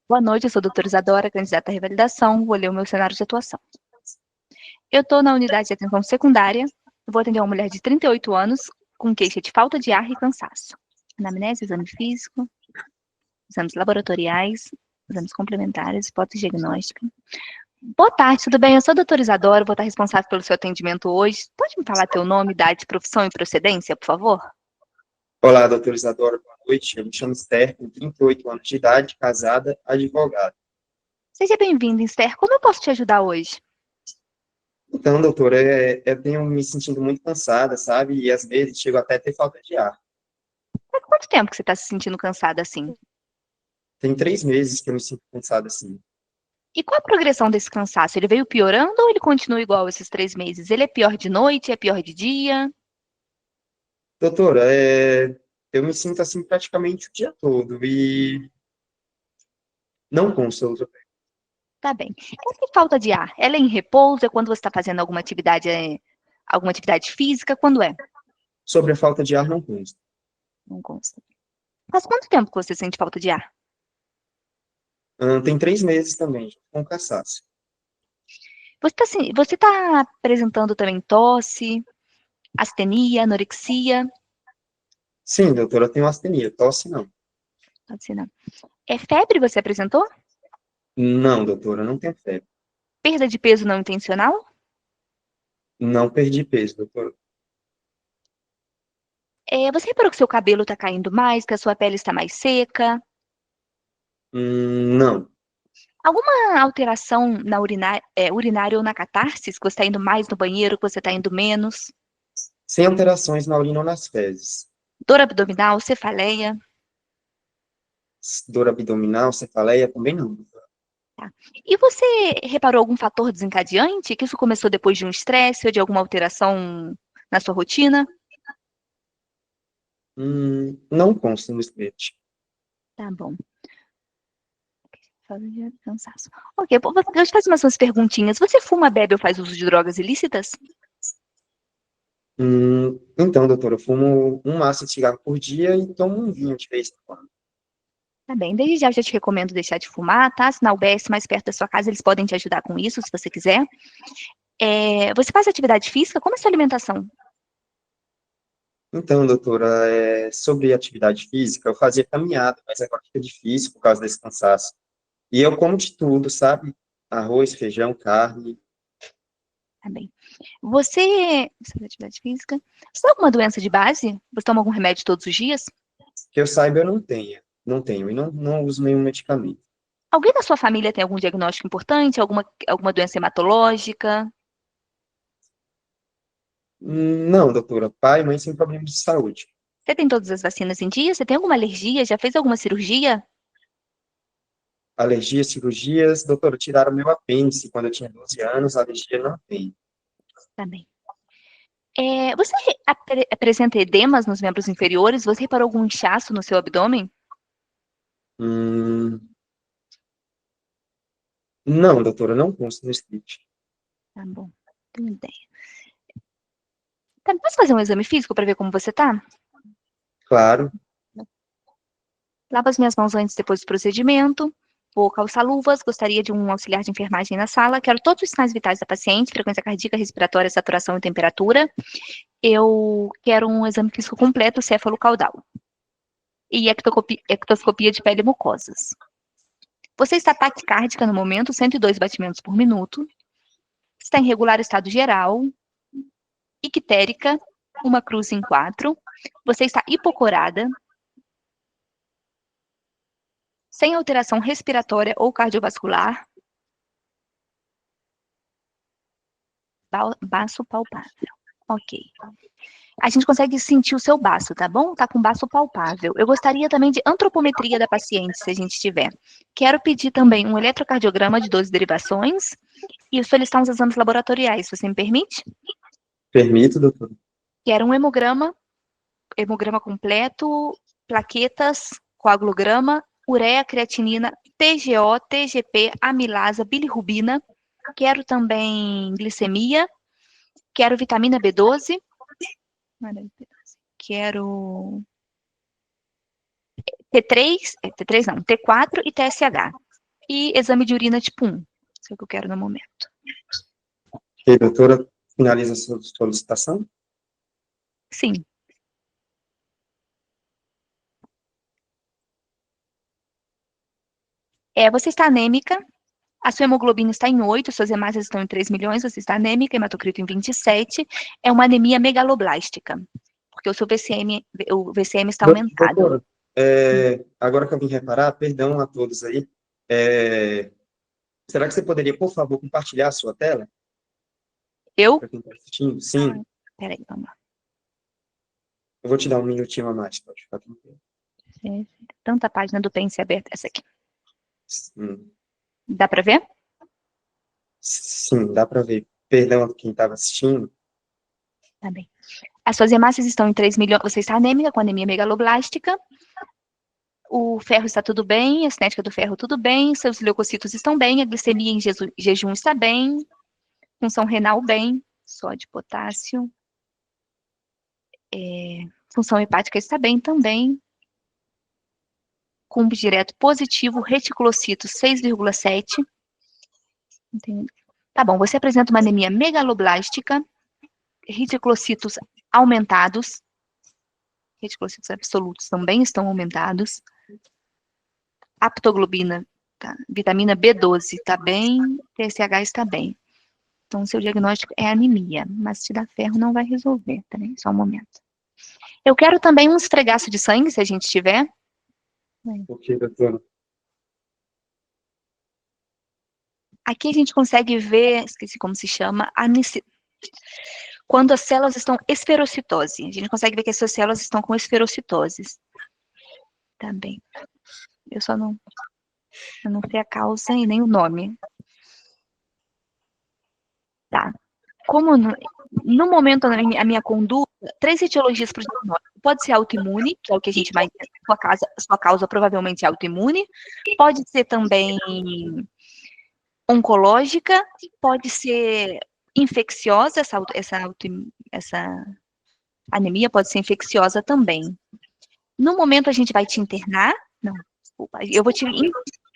Boa noite, eu sou a doutora Isadora, candidata à revalidação. Vou ler o meu cenário de atuação. Eu estou na unidade de atenção secundária. Vou atender uma mulher de 38 anos com queixa de falta de ar e cansaço. Anamnese, exame físico, exames laboratoriais, exames complementares, hipótese diagnóstica. Boa tarde, tudo bem? Eu sou a doutora Isadora, vou estar responsável pelo seu atendimento hoje. Pode me falar teu nome, idade, profissão e procedência, por favor? Olá, doutora Isadora, boa noite. Eu me chamo Esther, com 38 anos de idade, casada, advogada. Seja bem-vinda, Esther. Como eu posso te ajudar hoje? Então, doutora, eu tenho me sentindo muito cansada, sabe? E às vezes chego até a ter falta de ar. Faz quanto tempo que você está se sentindo cansada assim? Tem 3 meses que eu me sinto cansada assim. E qual a progressão desse cansaço? Ele veio piorando ou ele continua igual esses 3 meses? Ele é pior de noite, é pior de dia? Doutora, eu me sinto assim praticamente o dia todo e não consta, doutora. Tá bem. Essa falta de ar, ela é em repouso? É quando você está fazendo alguma atividade física? Quando é? Sobre a falta de ar, não consta. Não consta. Faz quanto tempo que você sente falta de ar? Tem 3 meses também, com cansaço. Você tá apresentando também tosse, astenia, anorexia? Sim, doutora, eu tenho astenia, tosse não. Tosse não. É febre você apresentou? Não, doutora, não tenho febre. Perda de peso não intencional? Não perdi peso, doutora. Você reparou que seu cabelo está caindo mais, que a sua pele está mais seca? Não. Alguma alteração na urinária ou na catarse? Que você está indo mais no banheiro, que você está indo menos? Sem alterações na urina ou nas fezes. Dor abdominal, cefaleia? Dor abdominal, cefaleia, também não. Tá. E você reparou algum fator desencadeante? Que isso começou depois de um estresse ou de alguma alteração na sua rotina? Não consta no script. Tá bom. Falta de cansaço. Ok, eu te faço umas perguntinhas. Você fuma, bebe ou faz uso de drogas ilícitas? Então, doutora, eu fumo um maço de cigarro por dia e tomo um vinho de vez em quando. Tá bem, desde já eu já te recomendo deixar de fumar, tá? Se na UBS mais perto da sua casa, eles podem te ajudar com isso, se você quiser. Você faz atividade física? Como é a sua alimentação? Então, doutora, sobre atividade física, eu fazia caminhada, mas agora fica difícil por causa desse cansaço. E eu como de tudo, sabe? Arroz, feijão, carne. Tá bem. Você faz atividade física? Você tem alguma doença de base? Você toma algum remédio todos os dias? Que eu saiba, eu não tenho. Não tenho, e não uso nenhum medicamento. Alguém da sua família tem algum diagnóstico importante? Alguma doença hematológica? Não, doutora, pai e mãe sem problemas de saúde. Você tem todas as vacinas em dia? Você tem alguma alergia? Já fez alguma cirurgia? Alergias, cirurgias, doutora, tiraram meu apêndice quando eu tinha 12 anos, alergia não tem. Tá bem. Você apresenta edemas nos membros inferiores? Você reparou algum inchaço no seu abdômen? Hum, não, doutora, não consta no script. Tá bom, tenho ideia. Tá, posso fazer um exame físico para ver como você tá? Claro, Lavo as minhas mãos antes e depois do procedimento. Vou calçar luvas. Gostaria de um auxiliar de enfermagem na sala. Quero todos os sinais vitais da paciente: frequência cardíaca, respiratória, saturação e temperatura. Eu quero um exame físico completo, céfalo-caudal. E ectoscopia de pele e mucosas. Você está taquicárdica no momento, 102 batimentos por minuto. Está em regular estado geral. Ictérica, uma cruz em 4. Você está hipocorada. Sem alteração respiratória ou cardiovascular. Baço palpável. Ok. A gente consegue sentir o seu baço, tá bom? Tá com baço palpável. Eu gostaria também de antropometria da paciente, se a gente tiver. Quero pedir também um eletrocardiograma de 12 derivações e solicitar uns exames laboratoriais. Você me permite? permito, doutora. Quero um hemograma completo, plaquetas, coagulograma, ureia, creatinina, TGO, TGP, amilasa, bilirrubina. Quero também glicemia. Quero vitamina B12. Quero T3 não, T4 e TSH. E exame de urina tipo 1. Isso é o que eu quero no momento. Ok, doutora, finaliza a sua solicitação? Sim. Você está anêmica. A sua hemoglobina está em 8, suas hemácias estão em 3 milhões, você está anêmica, hematocrito em 27. É uma anemia megaloblástica, porque o seu VCM está aumentado. Doutora, agora que eu vim reparar, perdão a todos aí, será que você poderia, por favor, compartilhar a sua tela? Eu? Para quem está assistindo? Sim, Peraí, vamos lá. eu vou te dar um minutinho a mais, pode ficar tranquilo. Tanta página do Pense aberta, essa aqui. Sim, Dá para ver? sim, dá para ver. Perdão a quem estava assistindo. Tá bem. As suas hemácias estão em 3 milhões, você está anêmica com anemia megaloblástica. O ferro está tudo bem, a cinética do ferro tudo bem, seus leucocitos estão bem, a glicemia em jejum está bem, função renal bem, sódio, potássio, função hepática está bem também, cumbo direto positivo, reticulocitos 6,7. Tá bom, você apresenta uma anemia megaloblástica, reticulocitos aumentados, reticulocitos absolutos também estão aumentados, aptoglobina, tá, vitamina B12 está bem, TSH está bem. Então, seu diagnóstico é anemia, mas te dar ferro não vai resolver, tá bem? Só um momento. Eu quero também um esfregaço de sangue, se a gente tiver. Ok, doutora. Aqui a gente consegue ver, esqueci como se chama, quando as células estão esferocitose. A gente consegue ver que as suas células estão com esferocitoses. Também. Eu não sei a causa e nem o nome. Tá. Como no momento, a minha conduta, 3 etiologias para o diagnóstico. pode ser autoimune, que é o que a gente mais... Sua causa provavelmente é autoimune. Pode ser também oncológica, pode ser infecciosa, essa anemia pode ser infecciosa também. No momento, a gente vai te internar. Não, desculpa. Eu vou te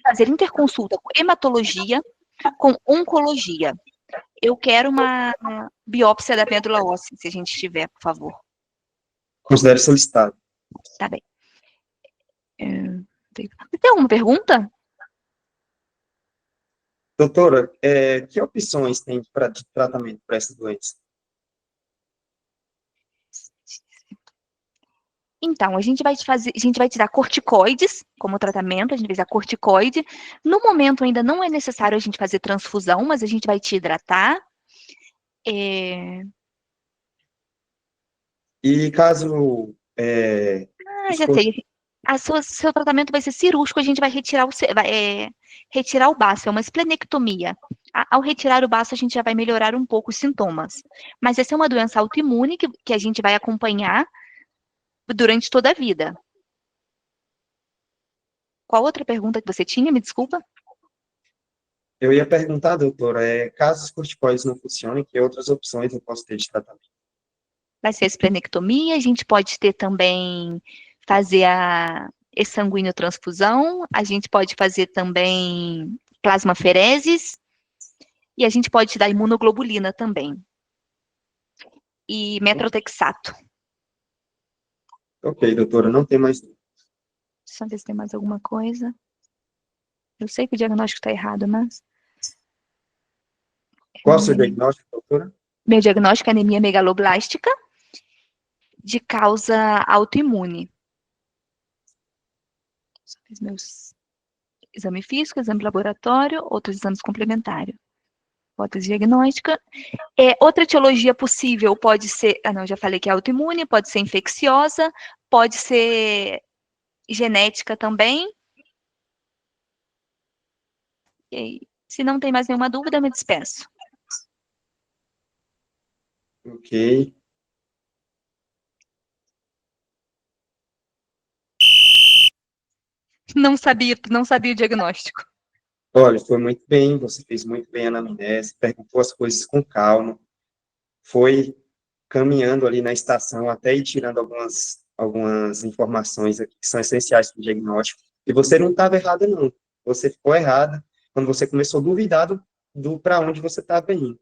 fazer interconsulta com hematologia, com oncologia. Eu quero uma biópsia da medula óssea, se a gente tiver, por favor. Considere solicitado. Tá bem. Tem alguma pergunta? Doutora, que opções tem de tratamento para essa doença? Então, a gente vai te dar corticoides como tratamento, a gente vai dar corticoide. No momento, ainda não é necessário a gente fazer transfusão, mas a gente vai te hidratar. E caso... Já sei. Seu tratamento vai ser cirúrgico, a gente vai retirar retirar o baço, é uma esplenectomia. Ao retirar o baço, a gente já vai melhorar um pouco os sintomas. Mas essa é uma doença autoimune que a gente vai acompanhar durante toda a vida. Qual outra pergunta que você tinha? Me desculpa. Eu ia perguntar, doutora, caso os corticoides não funcionem, que outras opções eu posso ter de tratamento? Vai ser a esplenectomia, a gente pode ter também, fazer a exsanguíneo-transfusão, a gente pode fazer também plasmafereses, e a gente pode te dar imunoglobulina também. E metrotexato. Ok, doutora, não tem mais dúvida. Deixa eu ver se tem mais alguma coisa. Eu sei que o diagnóstico está errado, mas... Qual o seu diagnóstico, doutora? Meu diagnóstico é anemia megaloblástica de causa autoimune. Só fiz meus exame físico, exame laboratório, outros exames complementares. Hipótese diagnóstica. Outra etiologia possível pode ser... não, já falei que é autoimune, pode ser infecciosa, pode ser genética também. E aí, se não tem mais nenhuma dúvida, eu me despeço. Ok. Não sabia o diagnóstico. Olha, foi muito bem, você fez muito bem a anamnese, perguntou as coisas com calma, foi caminhando ali na estação até ir tirando algumas informações aqui que são essenciais para o diagnóstico. E você não estava errada, não. Você ficou errada quando você começou a duvidar do para onde você estava indo.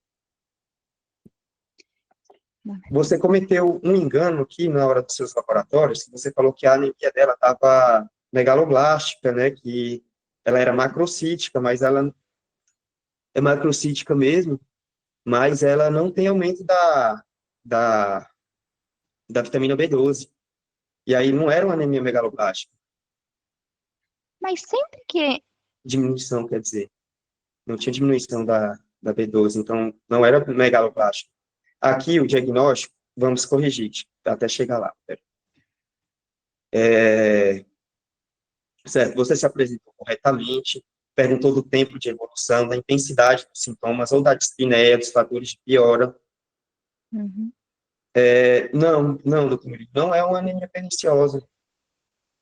Você cometeu um engano aqui na hora dos seus laboratórios, você falou que a anemia dela estava megaloblástica, né, que ela era macrocítica, mas ela é macrocítica mesmo, mas ela não tem aumento da, da vitamina B12. E aí não era uma anemia megaloblástica. Mas sempre que... Diminuição, quer dizer. Não tinha diminuição da B12, então não era megaloblástica. Aqui o diagnóstico, vamos corrigir, até chegar lá. Certo, você se apresentou corretamente, perguntou do tempo de evolução, da intensidade dos sintomas ou da dispneia, dos fatores de piora. Uhum. Não, doutor Murilo, não é uma anemia perniciosa,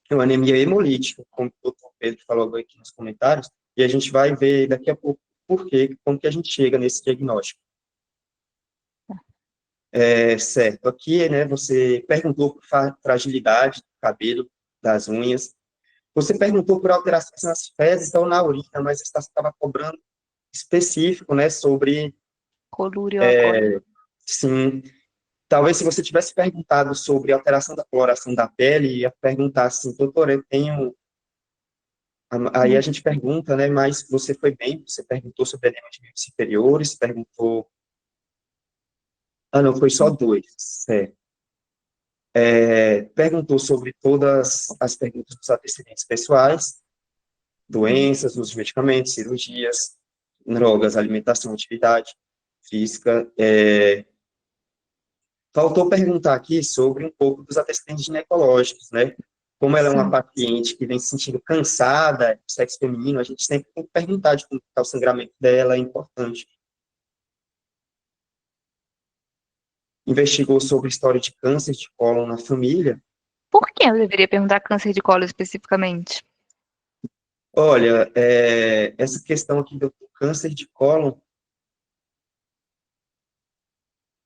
é uma anemia hemolítica, como o doutor Pedro falou aqui nos comentários, e a gente vai ver daqui a pouco por quê, como que a gente chega nesse diagnóstico. Certo, aqui, né, você perguntou por fragilidade do cabelo, das unhas, você perguntou por alterações nas fezes ou na urina, mas você estava cobrando específico, né, sobre, Colúrio agora. sim, talvez se você tivesse perguntado sobre alteração da coloração da pele, ia perguntar assim, doutor, eu tenho... Aí a gente pergunta, né, mas você foi bem, você perguntou sobre edemas de membros superiores, perguntou... não, foi só dois, certo. Perguntou sobre todas as perguntas dos antecedentes pessoais, doenças, uso de medicamentos, cirurgias, drogas, alimentação, atividade física. Faltou perguntar aqui sobre um pouco dos antecedentes ginecológicos, né? Como ela é uma paciente que vem se sentindo cansada do sexo feminino, a gente sempre tem que perguntar de como está o sangramento dela, é importante. Investigou sobre história de câncer de cólon na família, Por que eu deveria perguntar câncer de colo especificamente? Olha, essa questão aqui do câncer de cólon,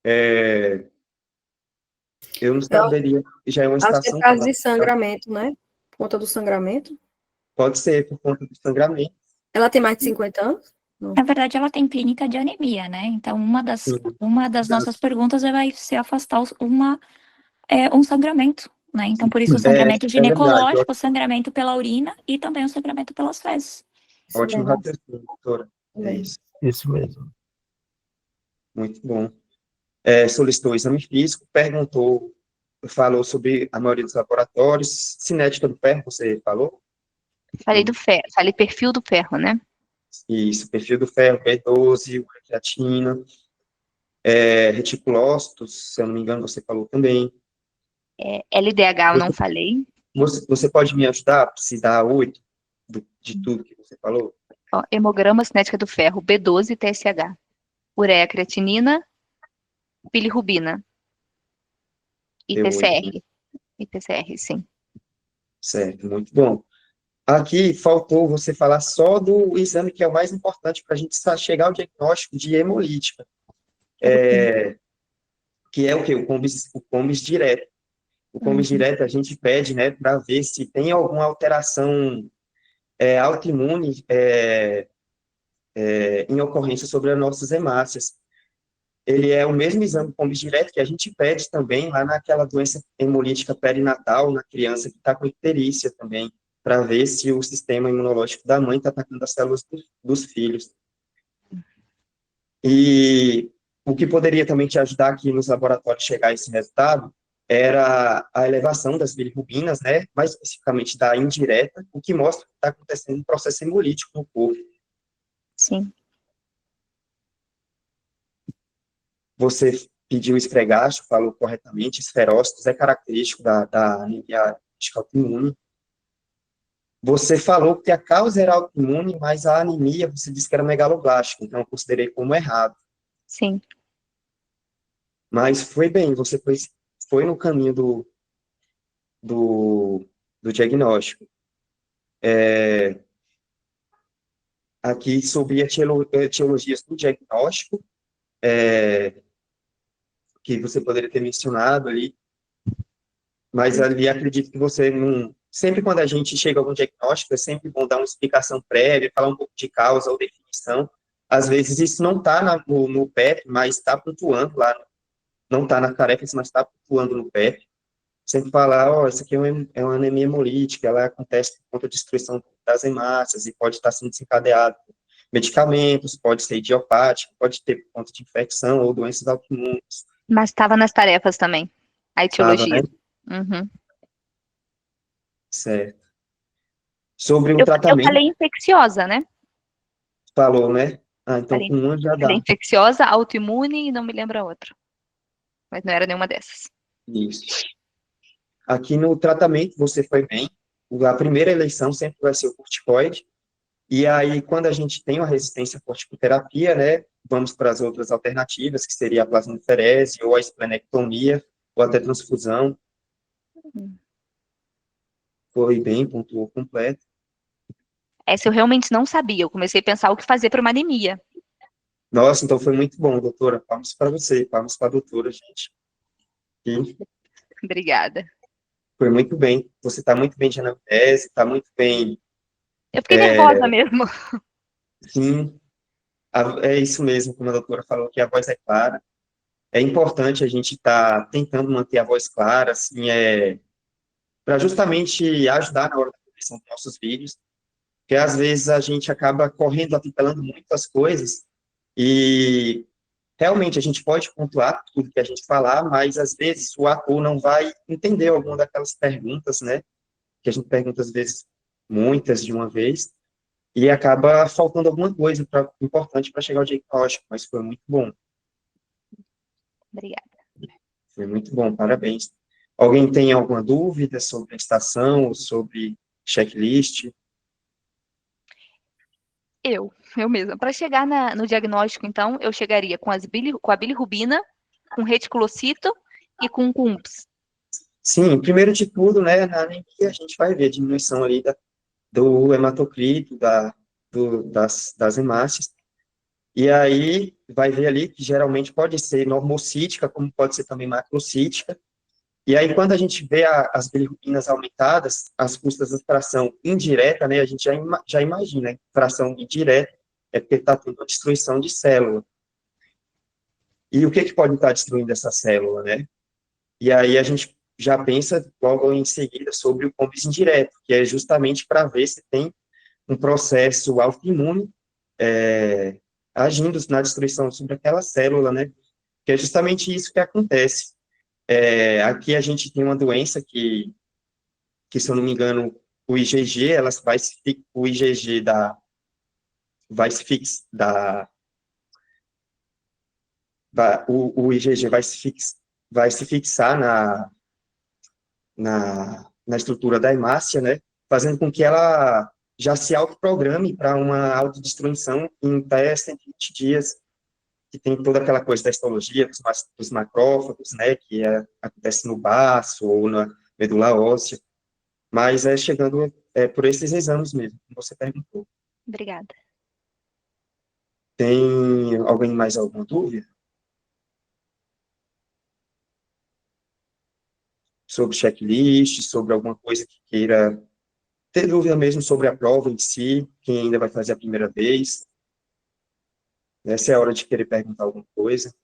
eu não saberia, já é uma Acho que é por estação causa clara. de sangramento, né? Por conta do sangramento. Pode ser por conta do sangramento. Ela tem mais de 50 anos? Na verdade, ela tem clínica de anemia, né? Então, uma das nossas perguntas vai ser afastar um sangramento, né? Então, por isso o sangramento É verdade, ginecológico, o sangramento pela urina e também o sangramento pelas fezes. Isso ótimo mesmo, raciocínio, doutora. isso mesmo. Isso, Isso mesmo. muito bom. Solicitou o exame físico, falou sobre a maioria dos laboratórios, cinética do ferro, você falou? Falei do ferro, falei perfil do ferro, né? Isso, perfil do ferro, B12, creatina, reticulócitos, se eu não me engano, você falou também. LDH eu não falei. Você pode me ajudar, se dá 8 de tudo que você falou? Ó, hemograma cinética do ferro, B12 e TSH. Ureia creatinina, bilirrubina. E Deu 8, né? PCR. E PCR, sim. Certo, muito bom. Aqui faltou você falar só do exame que é o mais importante para a gente chegar ao diagnóstico de hemolítica, que é o quê? O combis direto. O combis direto a gente pede, né, para ver se tem alguma alteração autoimune em ocorrência sobre as nossas hemácias. Ele é o mesmo exame combis direto que a gente pede também lá naquela doença hemolítica perinatal, na criança que está com icterícia também, para ver se o sistema imunológico da mãe está atacando as células dos filhos. E o que poderia também te ajudar aqui nos laboratórios chegar a esse resultado era a elevação das bilirrubinas, né, mais especificamente da indireta, o que mostra que está acontecendo um processo hemolítico no corpo. Sim. Você pediu esfregaço, falou corretamente, esferócitos é característico da anemia autoimune. Você falou que a causa era autoimune, mas a anemia, você disse que era megaloblástica, então eu considerei como errado. Sim. Mas foi bem, você foi no caminho do diagnóstico. Aqui sobre etiologias do diagnóstico, que você poderia ter mencionado ali, mas ali acredito que você não... Sempre quando a gente chega a algum diagnóstico, é sempre bom dar uma explicação prévia, falar um pouco de causa ou definição. Às vezes isso não está no PEP, mas está pontuando lá, não está na tarefa, mas está pontuando no PEP. Sempre falar, isso aqui é uma anemia hemolítica, ela acontece por conta de destruição das hemácias e pode estar sendo desencadeado por medicamentos, pode ser idiopático, pode ter por conta de infecção ou doenças autoimunes. Mas estava nas tarefas também. A etiologia. Né? Uhum. Certo. Sobre o Eu tratamento, falei infecciosa, né? falou, né? Então Falei, com uma já falei dá. infecciosa, autoimune e não me lembro a outra. Mas não era nenhuma dessas. Isso. Aqui no tratamento você foi bem. A primeira eleição sempre vai ser o corticoide. E aí, quando a gente tem uma resistência à corticoterapia, né, vamos para as outras alternativas, que seria a plasmaferese, ou a esplenectomia, ou até transfusão. Foi bem, pontuou completo. Essa eu realmente não sabia. Eu comecei a pensar o que fazer para uma anemia. Nossa, então foi muito bom, doutora. Palmas para você, palmas para a doutora, gente. E Obrigada. foi muito bem. Você está muito bem de anamnese, está muito bem. Eu fiquei nervosa mesmo. Sim, é isso mesmo, como a doutora falou, que a voz é clara. É importante a gente estar tentando manter a voz clara, assim, para justamente ajudar na hora da produção dos nossos vídeos, porque às vezes a gente acaba correndo, atropelando muitas coisas, e realmente a gente pode pontuar tudo que a gente falar, mas às vezes o ator não vai entender alguma daquelas perguntas, né, que a gente pergunta às vezes muitas de uma vez, e acaba faltando alguma coisa importante para chegar ao diagnóstico, mas foi muito bom. Obrigada. Foi muito bom, parabéns. Alguém tem alguma dúvida sobre a estação ou sobre checklist? Eu mesma. Para chegar no diagnóstico, então, eu chegaria com a bilirrubina, com reticulocito e com CUMPS. Sim, primeiro de tudo, né, na anemia a gente vai ver a diminuição ali do hematocrito, das hemácias, e aí vai ver ali que geralmente pode ser normocítica, como pode ser também macrocítica, e aí quando a gente vê as bilirrubinas aumentadas, as custas da fração indireta, né, a gente já imagina, né, fração indireta é porque está tendo uma destruição de célula. E o que pode estar destruindo essa célula, né? E aí a gente já pensa logo em seguida sobre o combis indireto, que é justamente para ver se tem um processo autoimune agindo na destruição sobre aquela célula, né? Que é justamente isso que acontece. Aqui a gente tem uma doença que, se eu não me engano, o IgG, o IgG vai se fix, o IgG vai se fixar na estrutura da hemácia, né? Fazendo com que ela já se autoprograme para uma autodestruição em até 120 dias, que tem toda aquela coisa da histologia dos macrófagos, né, que acontece no baço ou na medula óssea, mas chegando por esses exames mesmo, como você perguntou. Obrigada. Tem alguém mais alguma dúvida? Sobre checklist, sobre alguma coisa que queira ter dúvida mesmo sobre a prova em si, quem ainda vai fazer a primeira vez? Essa é a hora de querer perguntar alguma coisa.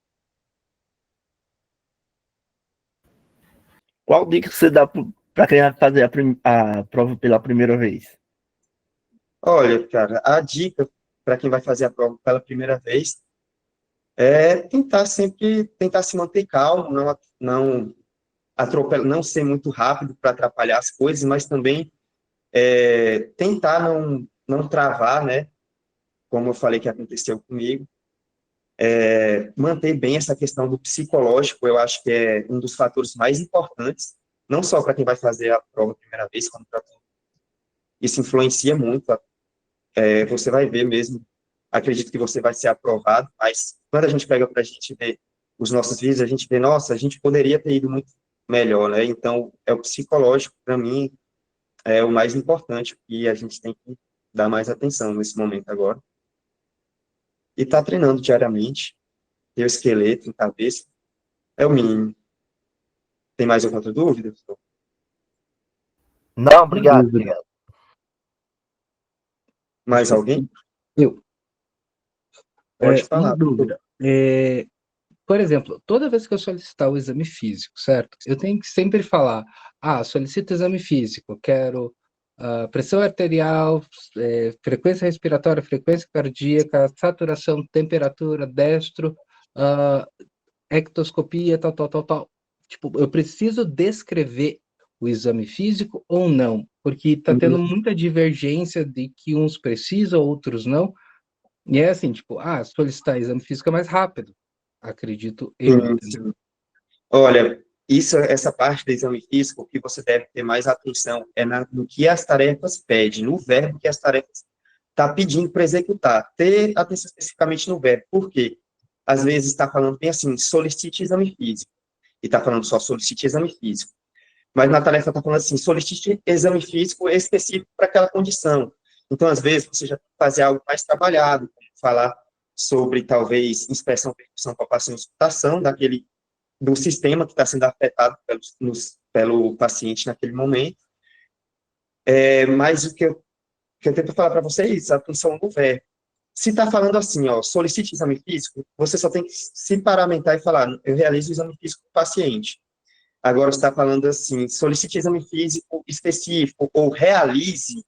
Qual dica você dá para quem vai fazer a prova pela primeira vez? Olha, cara, a dica para quem vai fazer a prova pela primeira vez é tentar se manter calmo, não ser muito rápido para atrapalhar as coisas, mas também tentar não travar, né? Como eu falei que aconteceu comigo, manter bem essa questão do psicológico, eu acho que é um dos fatores mais importantes, não só para quem vai fazer a prova a primeira vez, como para isso influencia muito. Você vai ver mesmo, acredito que você vai ser aprovado, mas quando a gente pega para a gente ver os nossos vídeos, a gente vê, nossa, a gente poderia ter ido muito melhor, né? Então, o psicológico, para mim, é o mais importante e a gente tem que dar mais atenção nesse momento agora. E tá treinando diariamente, ter o esqueleto em cabeça, é o mínimo. Tem mais alguma outra dúvida? Não, Uma obrigado, dúvida. obrigado. Mais alguém? Eu. Pode Uma falar. dúvida. Por exemplo, toda vez que eu solicitar o exame físico, certo? Eu tenho que sempre falar, solicito exame físico, quero pressão arterial, frequência respiratória, frequência cardíaca, saturação, temperatura, destro, ah, ectoscopia, tal, tal, tal, tal. Tipo, eu preciso descrever o exame físico ou não? Porque está tendo muita divergência de que uns precisam, outros não. E é assim, tipo, solicitar exame físico é mais rápido, acredito eu, Sim, entendeu? sim. Olha, essa parte do exame físico, o que você deve ter mais atenção é no que as tarefas pedem, no verbo que as tarefas está pedindo para executar. Ter atenção especificamente no verbo. Por quê? Às vezes está falando bem assim, solicite exame físico. E está falando só solicite exame físico. Mas na tarefa está falando assim, solicite exame físico específico para aquela condição. Então, às vezes, você já tem que fazer algo mais trabalhado, como falar sobre, talvez, inspeção, percussão, palpação e escutação do sistema que está sendo afetado pelo paciente naquele momento. Mas o que eu tento falar para vocês, atenção no verbo. Se está falando assim, solicite exame físico, você só tem que se paramentar e falar, eu realizo o exame físico do paciente. Agora está falando assim, solicite exame físico específico, ou realize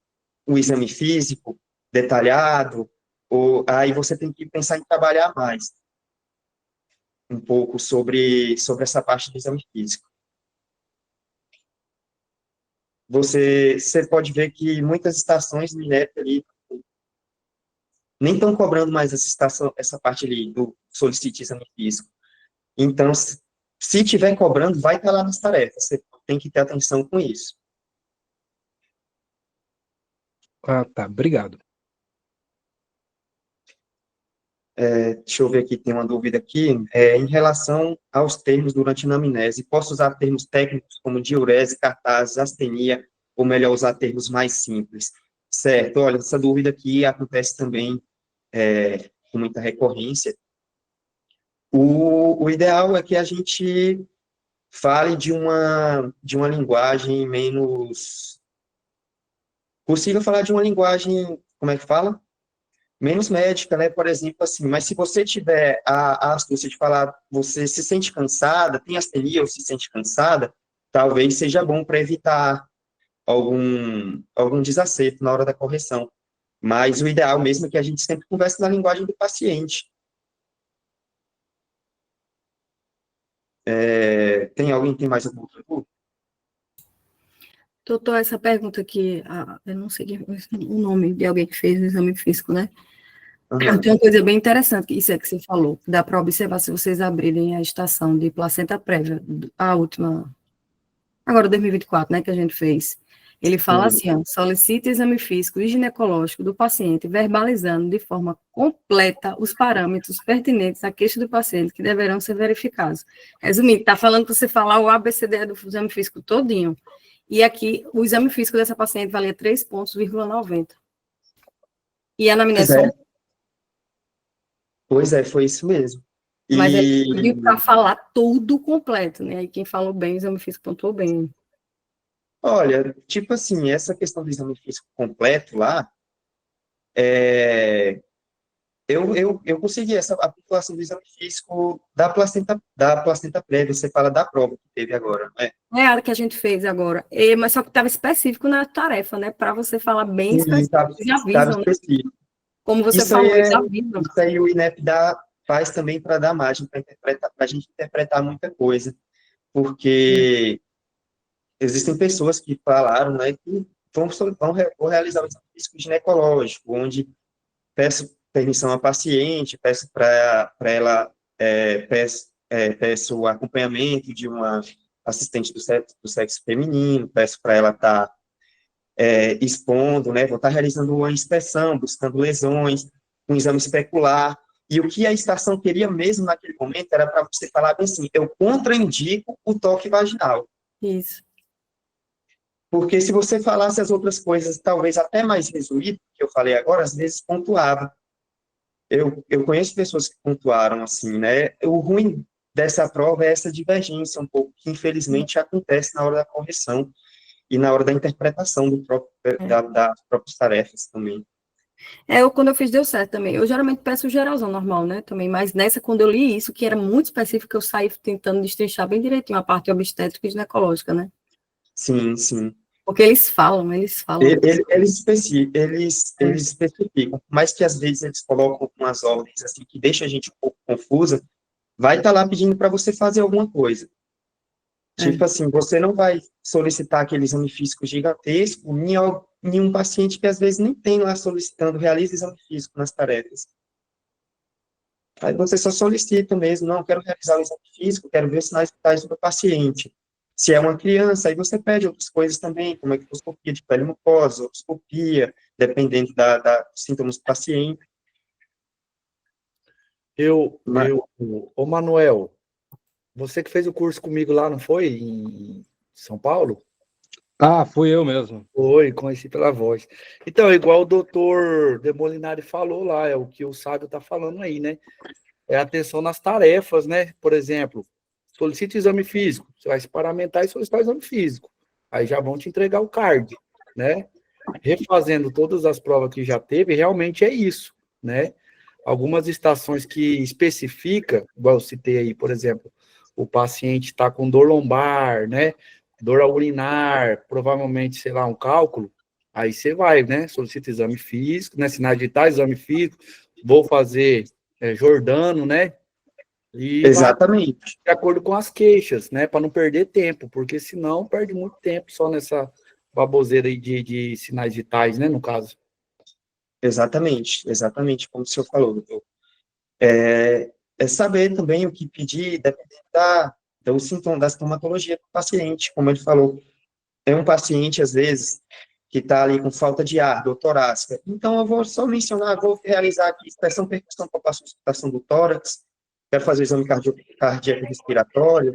o exame físico detalhado, ou aí você tem que pensar em trabalhar mais um pouco sobre essa parte do exame físico. Você pode ver que muitas estações do INEP ali nem estão cobrando mais essa parte ali do solicite exame físico. Então, se tiver cobrando, vai estar lá nas tarefas. Você tem que ter atenção com isso. Tá, obrigado. deixa eu ver aqui, tem uma dúvida aqui, em relação aos termos durante a anamnese, posso usar termos técnicos como diurese, catarse, astenia, ou melhor usar termos mais simples? Certo, olha, essa dúvida aqui acontece também com muita recorrência. O ideal é que a gente fale de uma linguagem menos... Possível falar de uma linguagem, como é que fala? Menos médica, né? Por exemplo, assim, mas se você tiver a astúcia de falar, você se sente cansada, tem astenia ou se sente cansada, talvez seja bom para evitar algum desacerto na hora da correção. Mas o ideal mesmo é que a gente sempre converse na linguagem do paciente. Tem alguém que tem mais alguma pergunta? Doutor, essa pergunta aqui, eu não sei o nome de alguém que fez o exame físico, né? Tem uma coisa bem interessante, que isso é que você falou, dá para observar se vocês abrirem a estação de placenta prévia, a última, agora 2024, né, que a gente fez. Ele fala assim, ó, solicita exame físico e ginecológico do paciente, verbalizando de forma completa os parâmetros pertinentes à queixa do paciente, que deverão ser verificados. Resumindo, está falando para você falar o ABCD do exame físico todinho. E aqui, o exame físico dessa paciente valia 3,90 pontos. E a anamnese só... Pois é, foi isso mesmo. Mas ele pediu para falar tudo completo, né? Aí quem falou bem, o exame físico pontuou bem. Olha, tipo assim, essa questão do exame físico completo lá, eu consegui a população do exame físico da placenta prévia, você fala da prova que teve agora, não é? É a que a gente fez agora, mas só que estava específico na tarefa, né? Para você falar bem específico, eles avisam, né? Específico. Como você Isso falou, aí eles avisam. Isso aí o INEP faz também para dar margem para a gente interpretar muita coisa, porque existem pessoas que falaram, né, que vão realizar o exame físico ginecológico, onde peço permissão à paciente, peço para ela, peço o acompanhamento de uma assistente do sexo feminino, peço para ela estar expondo, né, vou estar realizando uma inspeção, buscando lesões, um exame especular, e o que a estação queria mesmo naquele momento era para você falar bem assim, eu contraindico o toque vaginal. Isso. Porque se você falasse as outras coisas, talvez até mais resumido, que eu falei agora, às vezes pontuava. Eu conheço pessoas que pontuaram assim, né? O ruim dessa prova é essa divergência um pouco, que infelizmente acontece na hora da correção e na hora da interpretação das próprias tarefas também. Quando eu fiz, deu certo também. Eu geralmente peço o geralzão normal, né, também, mas nessa, quando eu li isso, que era muito específico, eu saí tentando destrinchar bem direitinho a parte obstétrica e ginecológica, né? Sim, sim. Porque eles falam. Eles especificam, mas que às vezes eles colocam umas ordens assim, que deixa a gente um pouco confusa, vai estar lá pedindo para você fazer alguma coisa. Tipo assim, você não vai solicitar aquele exame físico gigantesco em um paciente que às vezes nem tem lá solicitando, realiza exame físico nas tarefas. Aí você só solicita mesmo, não, quero realizar o exame físico, quero ver os sinais vitais do paciente. Se é uma criança, aí você pede outras coisas também, como a microscopia de pele mucosa, otoscopia, dependendo dos sintomas do paciente. Ô Manuel, você que fez o curso comigo lá, não foi? Em São Paulo? Ah, fui eu mesmo. Foi, conheci pela voz. Então, igual o doutor Demolinari falou lá, é o que o Sábio está falando aí, né? É atenção nas tarefas, né? Por exemplo, solicita exame físico, você vai se paramentar e solicitar o exame físico. Aí já vão te entregar o card, né? Refazendo todas as provas que já teve, realmente é isso, né? Algumas estações que especifica, igual eu citei aí, por exemplo, o paciente está com dor lombar, né? Dor ao urinar, provavelmente, sei lá, um cálculo, aí você vai, né? Solicita exame físico, né? Sinais vitais, exame físico, vou fazer Jordano, né? E Exatamente. vai de acordo com as queixas, né? Para não perder tempo, porque senão perde muito tempo só nessa baboseira aí de sinais vitais, né? No caso. Exatamente como o senhor falou, doutor. É saber também o que pedir, dependendo do sintoma, da sintomatologia do paciente, como ele falou. É um paciente, às vezes, que está ali com falta de ar, dor torácica. Então, eu vou só mencionar, vou realizar aqui inspeção percussão para a auscultação do tórax, quero fazer o exame cardíaco respiratório.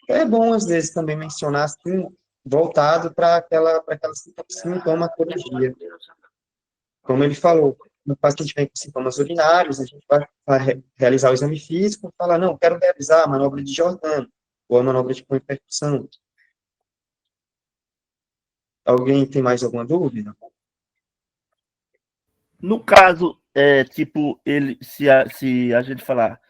É bom, às vezes, também mencionar, assim, voltado para aquela sintomatologia. Como ele falou, no paciente vem com sintomas urinários, a gente vai realizar o exame físico, falar, não, quero realizar a manobra de Giordano, ou a manobra de percussão. Alguém tem mais alguma dúvida? No caso, tipo, se a gente falar,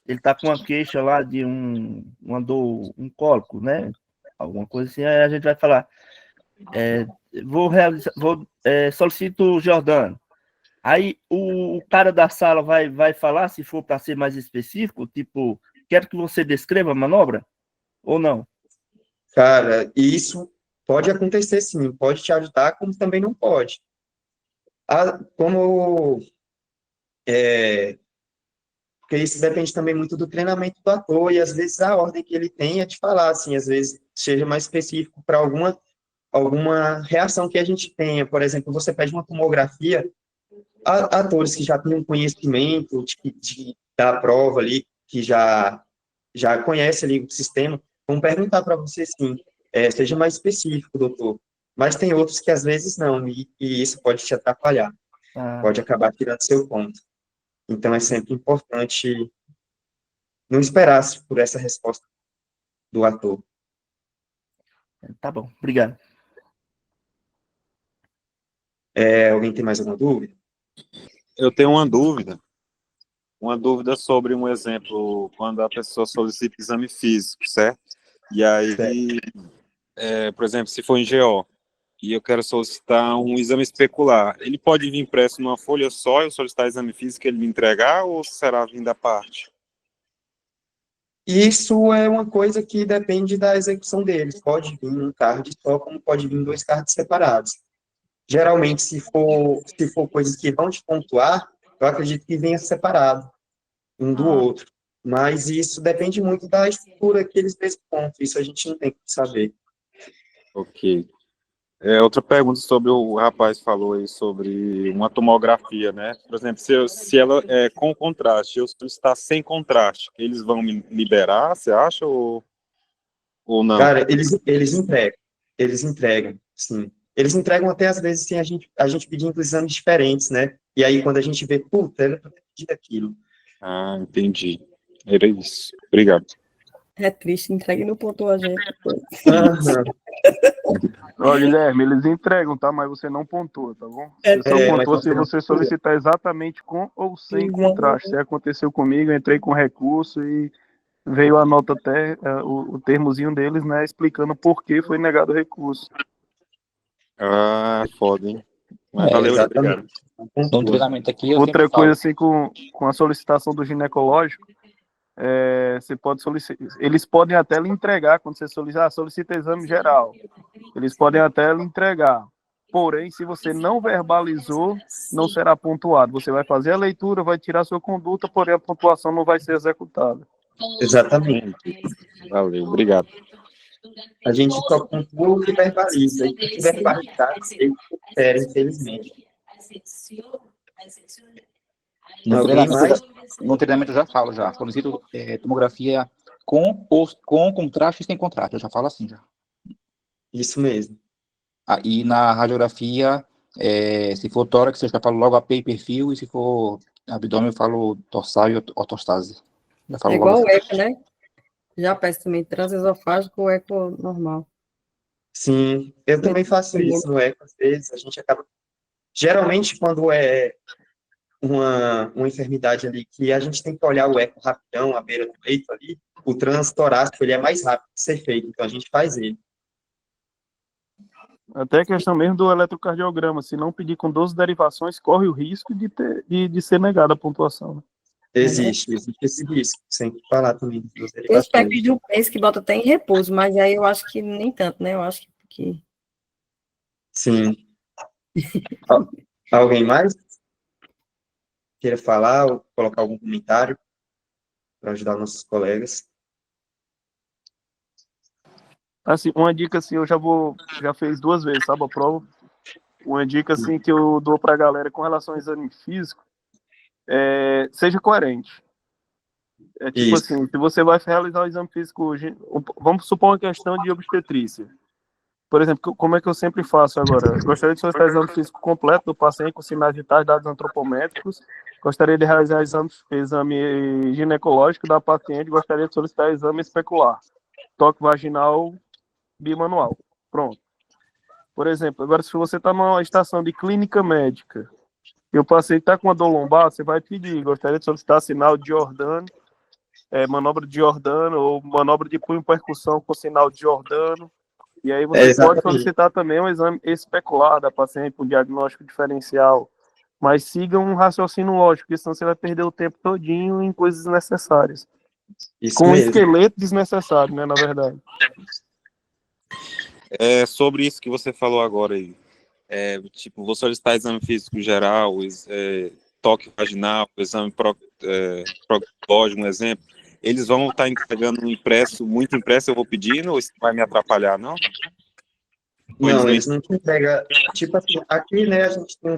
ele tá com uma queixa lá de uma dor, um cólico, né? Alguma coisa assim, aí a gente vai falar, solicito o Giordano. Aí o cara da sala vai falar, se for para ser mais específico, tipo, quero que você descreva a manobra, ou não? Cara, isso pode acontecer sim, pode te ajudar, como também não pode. Porque isso depende também muito do treinamento do ator, e às vezes a ordem que ele tem é de falar, assim, às vezes seja mais específico para alguma reação que a gente tenha. Por exemplo, você pede uma tomografia, atores que já têm um conhecimento da prova ali, que já conhece ali o sistema, vão perguntar para você, sim, seja mais específico, doutor. Mas tem outros que às vezes não, e isso pode te atrapalhar, pode acabar tirando seu ponto. Então, é sempre importante não esperar por essa resposta do ator. Tá bom, obrigado. Alguém tem mais alguma dúvida? Eu tenho uma dúvida sobre um exemplo, quando a pessoa solicita exame físico, certo? E aí, por exemplo, se for em GO, e eu quero solicitar um exame especular, ele pode vir impresso numa folha só, eu solicitar exame físico e ele me entregar, ou será vindo à parte? Isso é uma coisa que depende da execução deles. Pode vir um card só, como pode vir dois cards separados. Geralmente, se for coisas que vão te pontuar, eu acredito que venha separado um do outro. Mas isso depende muito da estrutura que eles pontuam. Isso a gente não tem que saber. Ok. Outra pergunta sobre o rapaz falou aí sobre uma tomografia, né? Por exemplo, se ela é com contraste, eu solicitar sem contraste, eles vão me liberar, você acha, ou não? Cara, eles entregam, sim. Eles entregam até, às vezes, sem a gente pedindo exames diferentes, né? E aí, quando a gente vê, puta, era pra ter pedido aquilo. Ah, entendi. Era isso. Obrigado. É triste, entregue no ponto a gente. Aham. Ó, Guilherme, eles entregam, tá? Mas você não pontua, tá bom? É, Você só mas pontua se você não você solicitar exatamente com ou sem contraste. Isso aconteceu comigo, eu entrei com recurso e veio a nota até, o termozinho deles, né? Explicando por que foi negado o recurso. Ah, foda, hein? Mas valeu, obrigado. No treinamento aqui, eu Outra sempre coisa, falo. assim, com a solicitação do ginecológico, você pode solicitar, eles podem até lhe entregar, quando você solicita exame geral, eles podem até lhe entregar, porém, se você não verbalizou, não será pontuado, você vai fazer a leitura, vai tirar sua conduta, porém a pontuação não vai ser executada. Exatamente. Valeu, obrigado. A gente só pontua o que verbaliza, e o que verbalizar, eles esperam, infelizmente. No treinamento eu já falo, já. Solicito tomografia com contraste e sem contraste. Eu já falo assim, já. Isso mesmo. E na radiografia, se for tórax, eu já falo logo AP e perfil, e se for abdômen, eu falo dorsal e ortostase. Já falo É igual logo o eco, né? Já peço também transesofágico ou eco normal. Sim, eu também faço isso no eco, às vezes, a gente acaba... Geralmente, quando é uma enfermidade ali que a gente tem que olhar o eco rapidão, à beira do peito ali, o transtorácico, ele é mais rápido de ser feito, então a gente faz ele. Até a questão mesmo do eletrocardiograma, se não pedir com 12 derivações, corre o risco de ser negada a pontuação. Né? Existe esse risco, sem falar também das Tem os derivações. PECs do PES que bota até em repouso, mas aí eu acho que nem tanto, né? Eu acho que... Sim. Alguém mais queira falar ou colocar algum comentário para ajudar nossos colegas? Assim, uma dica assim, eu já fiz 2 vezes, sabe, a prova. uma dica assim que eu dou para a galera com relação ao exame físico, seja coerente. É tipo Isso. assim, se você vai realizar o exame físico hoje, vamos supor uma questão de obstetrícia. Por exemplo, como é que eu sempre faço agora? Gostaria de solicitar o exame físico completo do paciente com sinais vitais, dados antropométricos. Gostaria de realizar exame ginecológico da paciente. Gostaria de solicitar exame especular. Toque vaginal bimanual. Pronto. Por exemplo, agora se você está numa estação de clínica médica e o paciente está com uma dor lombar, você vai pedir, gostaria de solicitar sinal de Giordano, manobra de Giordano ou manobra de punho percussão com sinal de Giordano. E aí você pode solicitar também um exame especular da paciente com diagnóstico diferencial. Mas siga um raciocínio lógico, porque senão você vai perder o tempo todinho em coisas desnecessárias. Isso Com um mesmo. esqueleto desnecessário, né, na verdade. Sobre isso que você falou agora aí, tipo, vou solicitar exame físico geral, toque vaginal, exame proctológico, um exemplo, eles vão estar entregando muito impresso, eu vou pedindo, ou isso vai me atrapalhar, não? Não, eles não te entregam, tipo assim, aqui, né, a gente tem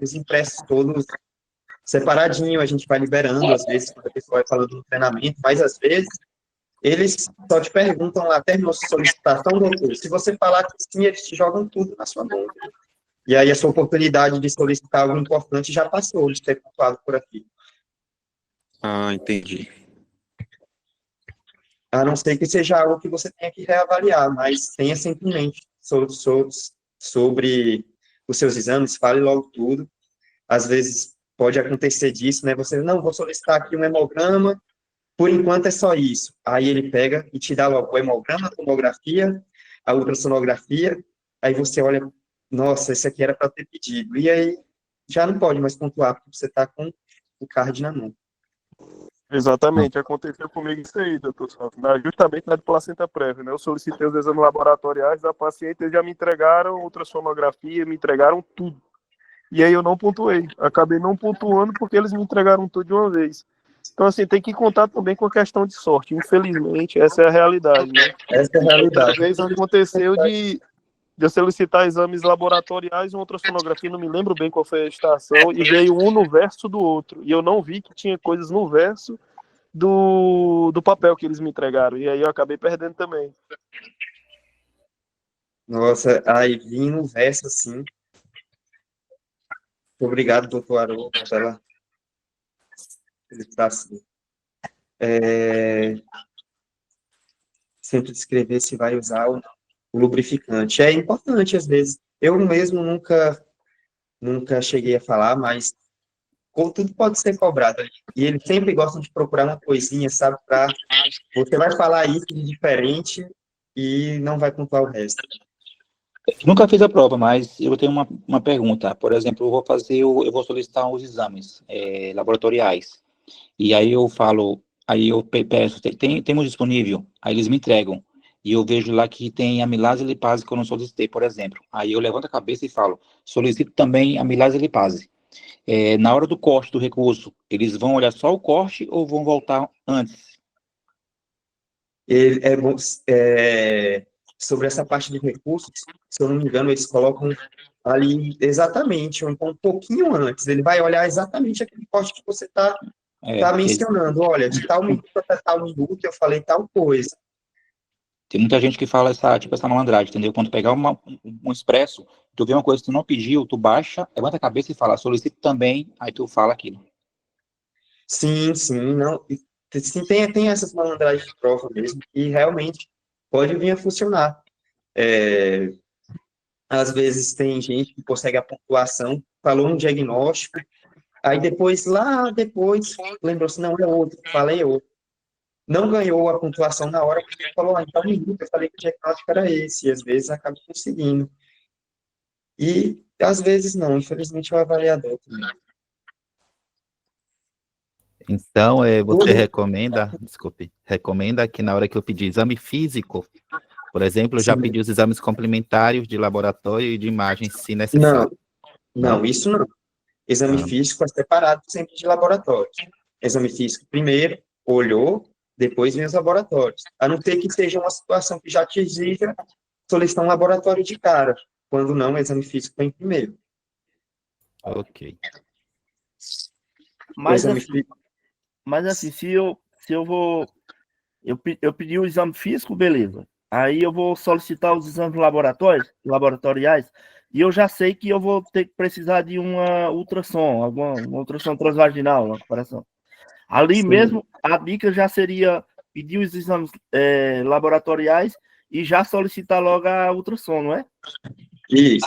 os impressos todos separadinho, a gente vai liberando, às vezes, quando a pessoa vai falando no treinamento, mas às vezes eles só te perguntam lá, terminou sua solicitação, doutor? Se você falar que sim, eles te jogam tudo na sua mão. E aí a sua oportunidade de solicitar algo importante já passou, de ter pontuado por aqui. Ah, entendi. A não ser que seja algo que você tenha que reavaliar, mas tenha sempre em mente sobre os seus exames, fale logo tudo. Às vezes pode acontecer disso, né? Você, não, vou solicitar aqui um hemograma, por enquanto é só isso. Aí ele pega e te dá logo o hemograma, a tomografia, a ultrassonografia, aí você olha, nossa, esse aqui era para ter pedido. E aí já não pode mais pontuar, porque você está com o card na mão. Exatamente, aconteceu comigo isso aí, doutor Santos. Justamente na de placenta prévia, né? Eu solicitei os exames laboratoriais da paciente, eles já me entregaram ultrassonografia, me entregaram tudo. E aí eu não pontuei. Acabei não pontuando porque eles me entregaram tudo de uma vez. Então, assim, tem que contar também com a questão de sorte. Infelizmente, essa é a realidade, né? Essa é a realidade. Uma vez aconteceu de eu solicitar exames laboratoriais e uma ultrassonografia, não me lembro bem qual foi a estação, e veio um no verso do outro. E eu não vi que tinha coisas no verso do papel que eles me entregaram. E aí eu acabei perdendo também. Nossa, aí vim no verso assim. Obrigado, doutor Haroldo, pela felicitação. Sempre descrever se vai usar o lubrificante. É importante, às vezes. Eu mesmo nunca cheguei a falar, mas tudo pode ser cobrado. E eles sempre gostam de procurar uma coisinha, sabe? Você vai falar isso de diferente e não vai pontuar o resto. Nunca fiz a prova, mas eu tenho uma pergunta. Por exemplo, eu vou solicitar os exames laboratoriais. E aí eu falo, aí eu peço, temos disponível? Aí eles me entregam. E eu vejo lá que tem amilase e lipase que eu não solicitei, por exemplo. Aí eu levanto a cabeça e falo, solicito também amilase e lipase. Na hora do corte do recurso, eles vão olhar só o corte ou vão voltar antes? Sobre essa parte de recursos, se eu não me engano, eles colocam ali exatamente, ou então um pouquinho antes. Ele vai olhar exatamente aquele corte que você está mencionando. Olha, de tal minuto até tal minuto eu falei tal coisa. Tem muita gente que fala essa malandragem, entendeu? Quando pegar um expresso, tu vê uma coisa que tu não pediu, tu baixa, levanta a cabeça e fala, solicito também, aí tu fala aquilo. Sim, não. Sim, tem essas malandragens de prova mesmo, que realmente pode vir a funcionar. Às vezes tem gente que consegue a pontuação, falou um diagnóstico, aí depois, lembrou-se, não, é outro, falei outro. Não ganhou a pontuação na hora, porque falou, então minuto, eu falei que o diagnóstico era esse, e às vezes acaba conseguindo. E às vezes não, infelizmente é o avaliador também. Então, você recomenda que na hora que eu pedir exame físico, por exemplo, eu já pedi os exames complementares de laboratório e de imagem, se necessário. Não, isso não. Exame físico é separado sempre de laboratório. Exame físico primeiro, olhou, depois vem os laboratórios. A não ser que seja uma situação que já te exija solicitar um laboratório de cara. quando não, o exame físico vem primeiro. Ok. O Mas exame assim, físico, se eu vou. Eu pedi o exame físico, beleza. Aí eu vou solicitar os exames laboratoriais, e eu já sei que eu vou ter que precisar de uma ultrassom, uma ultrassom transvaginal, uma comparação. Ali sim, mesmo, a dica já seria pedir os exames laboratoriais e já solicitar logo a ultrassom, não é? isso.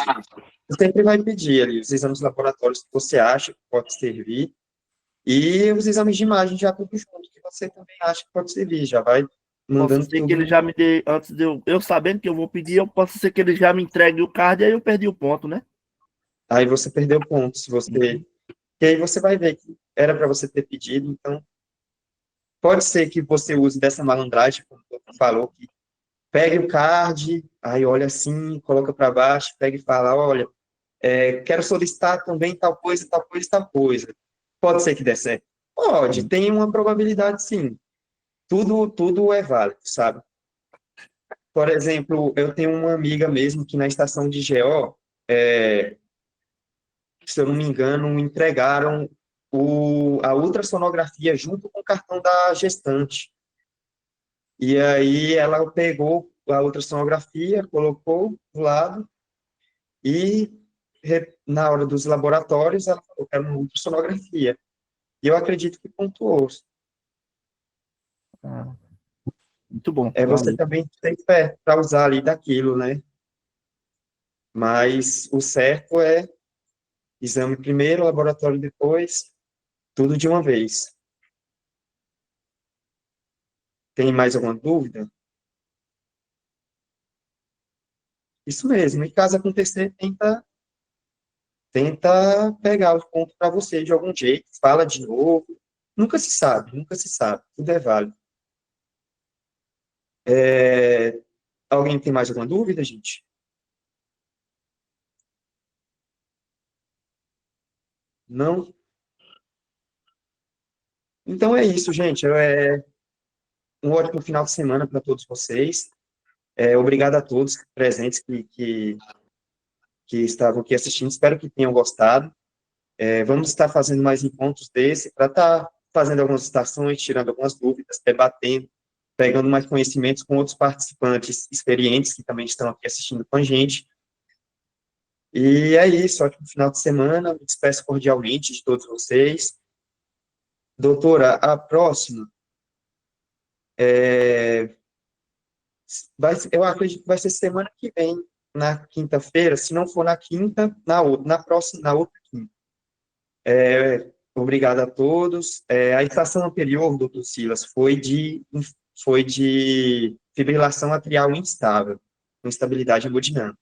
Você sempre vai pedir ali os exames laboratórios que você acha que pode servir e os exames de imagem já tudo junto, que você também acha que pode servir, já vai Posso mandando ser que ele tudo. já me dê, antes de eu sabendo que eu vou pedir, eu posso ser que ele já me entregue o card e aí eu perdi o ponto, né? Aí você perdeu ponto, se você... E aí você vai ver que era para você ter pedido, então pode ser que você use dessa malandragem, como o doutor falou, que pegue o card, aí olha assim, coloca para baixo, pega e fala, olha, quero solicitar também tal coisa, tal coisa, tal coisa. Pode ser que dê certo? Pode, tem uma probabilidade sim. Tudo é válido, sabe? Por exemplo, eu tenho uma amiga mesmo que na estação de GO, se eu não me engano, entregaram a ultrassonografia junto com o cartão da gestante. E aí ela pegou a ultrassonografia, colocou do lado e na hora dos laboratórios ela falou que era uma ultrassonografia. E eu acredito que pontuou. Ah, muito bom, Você valeu. também tem fé para usar ali daquilo, né? Mas o certo é exame primeiro, laboratório depois, tudo de uma vez. Tem mais alguma dúvida? Isso mesmo. E caso acontecer, tenta pegar o ponto para você de algum jeito, fala de novo. Nunca se sabe, nunca se sabe. Tudo é válido. Alguém tem mais alguma dúvida, gente? Não? Então é isso, gente. Um ótimo final de semana para todos vocês. Obrigado a todos presentes que estavam aqui assistindo. Espero que tenham gostado. Vamos estar fazendo mais encontros desse para estar fazendo algumas citações, tirando algumas dúvidas, debatendo, pegando mais conhecimentos com outros participantes experientes que também estão aqui assistindo com a gente. E é isso, ótimo final de semana. Me despeço cordialmente de todos vocês. Doutora, a próxima, eu acredito que vai ser semana que vem, na quinta-feira. Se não for na quinta, na próxima, na outra quinta. Obrigado a todos. A estação anterior, doutor Silas, foi de fibrilação atrial instável, com instabilidade hemodinâmica.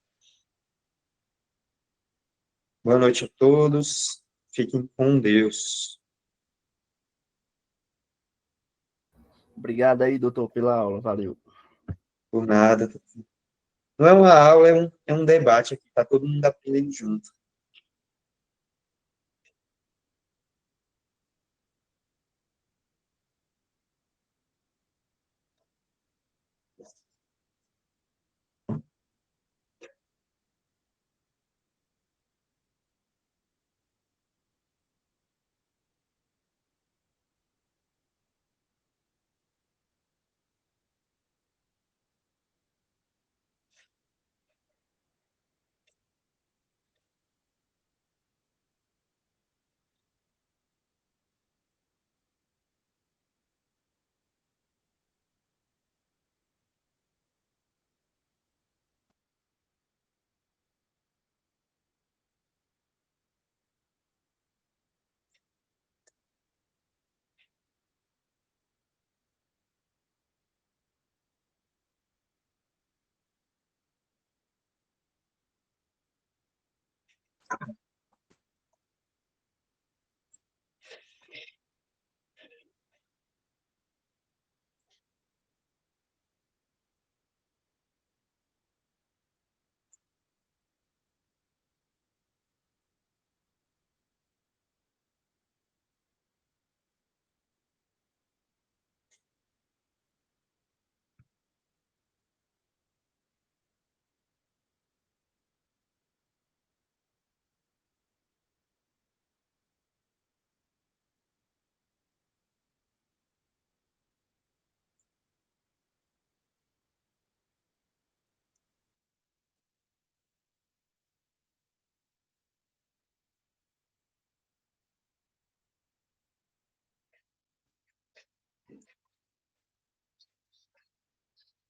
Boa noite a todos. Fiquem com Deus. Obrigado aí, doutor, pela aula. Valeu. Por nada. Não é uma aula, é um debate aqui. Está todo mundo aprendendo junto.